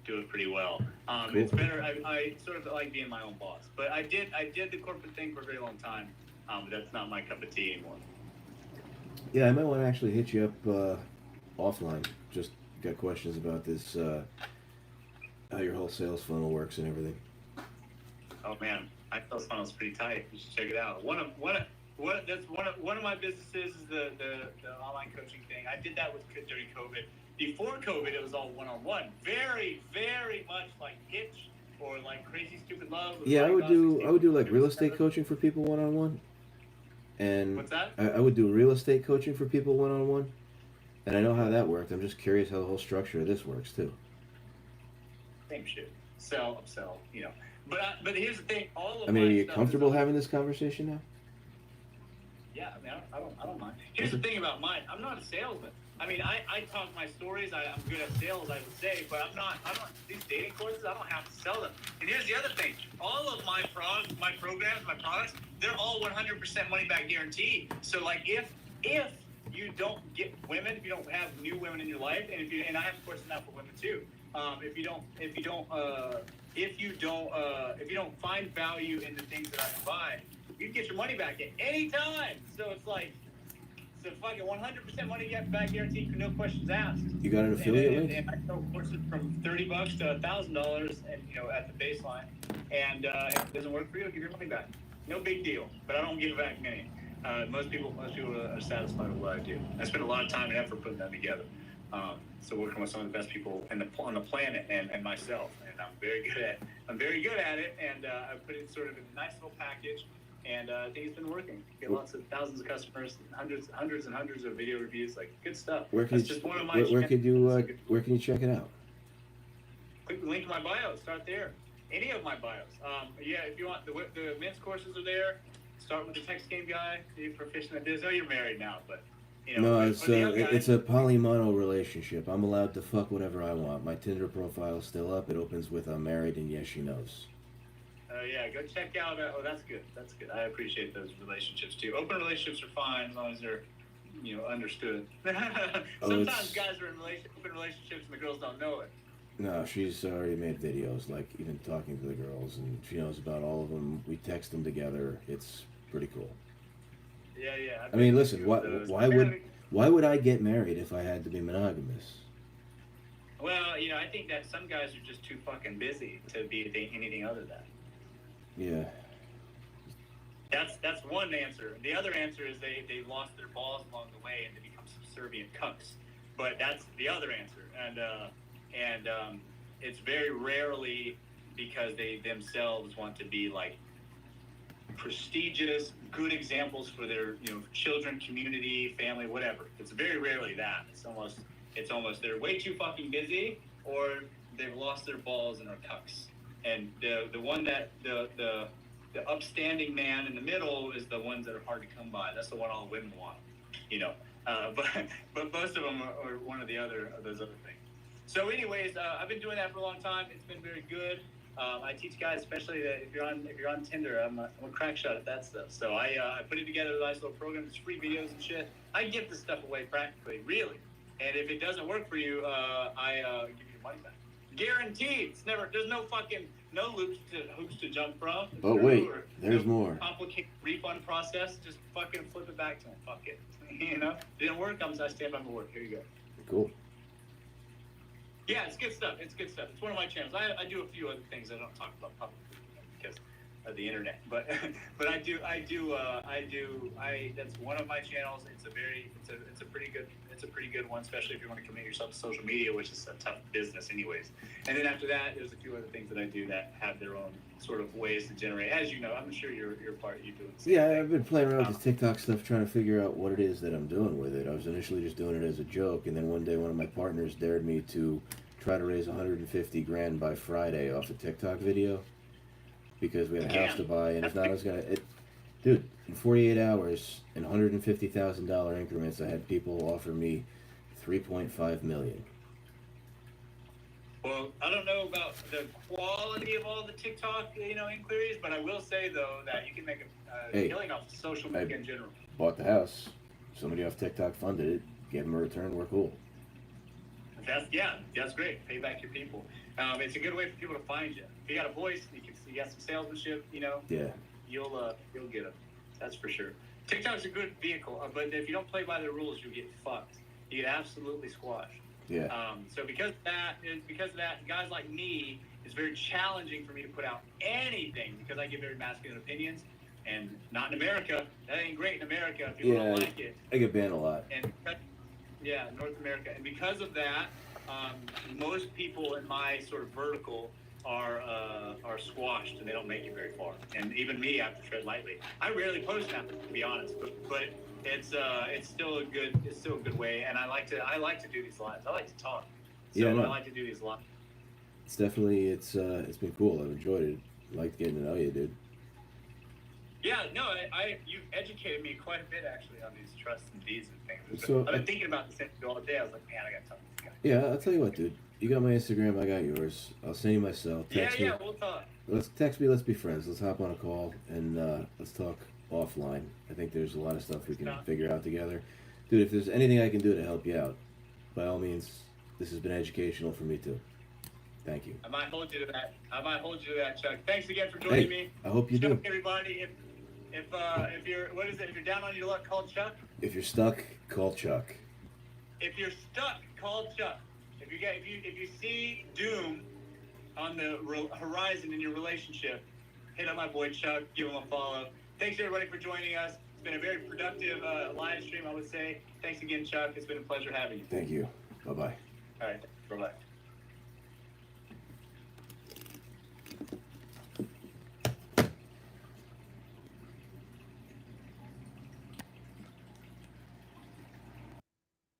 do it pretty well. Cool. It's better. I sort of like being my own boss. But I did the corporate thing for a very long time. But that's not my cup of tea anymore. Yeah, I might want to actually hit you up offline. Just got questions about this, how your whole sales funnel works and everything. Oh man, I sales funnel's pretty tight. You should check it out. One of my businesses is the online coaching thing. I did that during COVID. Before COVID, it was all one-on-one. Very, very much like Hitch or like Crazy Stupid Love. Yeah, I would do like real estate coaching for people one-on-one. And What's that? I would do real estate coaching for people one-on-one. And I know how that worked. I'm just curious how the whole structure of this works too. Same shit. Sell, upsell, you know. But here's the thing. I mean, are you comfortable having this conversation now? Yeah, I mean, I don't mind. Here's the thing about mine. I'm not a salesman. I mean, I talk my stories. I'm good at sales, I would say, but I'm not. These dating courses, I don't have to sell them. And here's the other thing. All of my programs, my products, they're all 100% money back guaranteed. So, like, if you don't get women, if you don't have new women in your life, and I have courses now for women too. If you don't find value in the things that I provide, you can get your money back at any time. So it's like, fucking 100% money back guaranteed, no questions asked. You got an affiliate link? And I sell courses from $30 to $1,000, and you know, at the baseline. And if it doesn't work for you, I'll give your money back. No big deal. But I don't give back many. Most people are satisfied with what I do. I spend a lot of time and effort putting that together. So working with some of the best people on the planet and myself, and I'm very good at it. And I put it sort of in a nice little package. And I think it's been working. Get lots of thousands of customers, hundreds and hundreds of video reviews, like good stuff. Where can you check it out? Click the link in my bio. Start there. Any of my bios. Yeah, if you want, the men's courses are there. Start with the text game guy. Be proficient at this. Oh, you're married now, but You know, No, for the young guys, it's a polymono relationship. I'm allowed to fuck whatever I want. My Tinder profile is still up. It opens with I'm married and yes, she knows. yeah, go check out. Oh, that's good. That's good. I appreciate those relationships too. Open relationships are fine as long as they're, understood. Sometimes guys are in open relationships and the girls don't know it. No, she's already made videos, like even talking to the girls, and she knows about all of them. We text them together. It's pretty cool. Yeah. I mean, listen, why would I get married if I had to be monogamous? Well, I think that some guys are just too fucking busy to be anything other than. Yeah. That's one answer. The other answer is they lost their balls along the way and they become subservient cucks. But that's the other answer. And it's very rarely because they themselves want to be like prestigious, good examples for their children, community, family, whatever. It's very rarely that. It's almost they're way too fucking busy or they've lost their balls and are cucks. And the one that the upstanding man in the middle is the ones that are hard to come by. That's the one all women want, but most of them are one or the other of those other things. So anyways, I've been doing that for a long time. It's been very good. I teach guys, especially that if you're on Tinder, I'm a crack shot at that stuff. So I put it together a nice little program. It's free videos and shit. I give this stuff away practically, really. And if it doesn't work for you, I give you your money back. Guaranteed. It's never. There's no hoops to jump from. But wait, there's more. Complicated refund process. Just fucking flip it back to them. Fuck it. Didn't work. I stand by my word. Here you go. Cool. Yeah, it's good stuff. It's one of my channels. I do a few other things I don't talk about publicly because of the internet. But I do. That's one of my channels. It's a pretty good one, especially if you want to commit yourself to social media, which is a tough business anyways. And then after that, there's a few other things that I do that have their own sort of ways to generate. As you know, I'm sure you're doing the same thing. I've been playing around with this TikTok stuff, trying to figure out what it is that I'm doing with it. I was initially just doing it as a joke, and then one day one of my partners dared me to try to raise $150,000 by Friday off a TikTok video because we had a house to buy, and if not, I was gonna. Dude, in 48 hours, in $150,000 increments, I had people offer me $3.5 million. Well, I don't know about the quality of all the TikTok, inquiries, but I will say though that you can make a killing off social media in general. Bought the house. Somebody off TikTok funded it. Gave them a return. We're cool. That's great. Pay back your people. It's a good way for people to find you. If you got a voice, you got some salesmanship, Yeah. You'll get them. That's for sure. TikTok's a good vehicle, but if you don't play by the rules, you'll get fucked. You get absolutely squashed. Yeah. So because of that, guys like me, it's very challenging for me to put out anything because I give very masculine opinions, and not in America. That ain't great in America. People don't like it. I get banned a lot. And North America, and because of that, most people in my sort of vertical are squashed and they don't make it very far. And even me, I have to tread lightly. I rarely post now, to be honest, but it's still a good way. And I like to do these lives. I like to talk. So I like to do these lives. It's definitely it's been cool. I've enjoyed it. I liked getting to know you, dude. Yeah, no, you've educated me quite a bit actually on these trusts and deeds and things. So I've been thinking about this all day. I was like, man, I gotta talk to this guy. Yeah, I'll tell you what, dude. You got my Instagram, I got yours. I'll send you my cell. Text me. We'll talk. Text me, let's be friends. Let's hop on a call and let's talk offline. I think there's a lot of stuff we can figure out together. Dude, if there's anything I can do to help you out, by all means, this has been educational for me too. Thank you. I might hold you to that. Chuck. Thanks again for joining me. I hope you do. Everybody, if you're down on your luck, call Chuck. If you're stuck, call Chuck. If you're stuck, call Chuck. If you see doom on the horizon in your relationship, hit up my boy Chuck. Give him a follow. Thanks everybody for joining us. It's been a very productive live stream, I would say. Thanks again, Chuck. It's been a pleasure having you. Thank you. Bye-bye. All right. Bye-bye.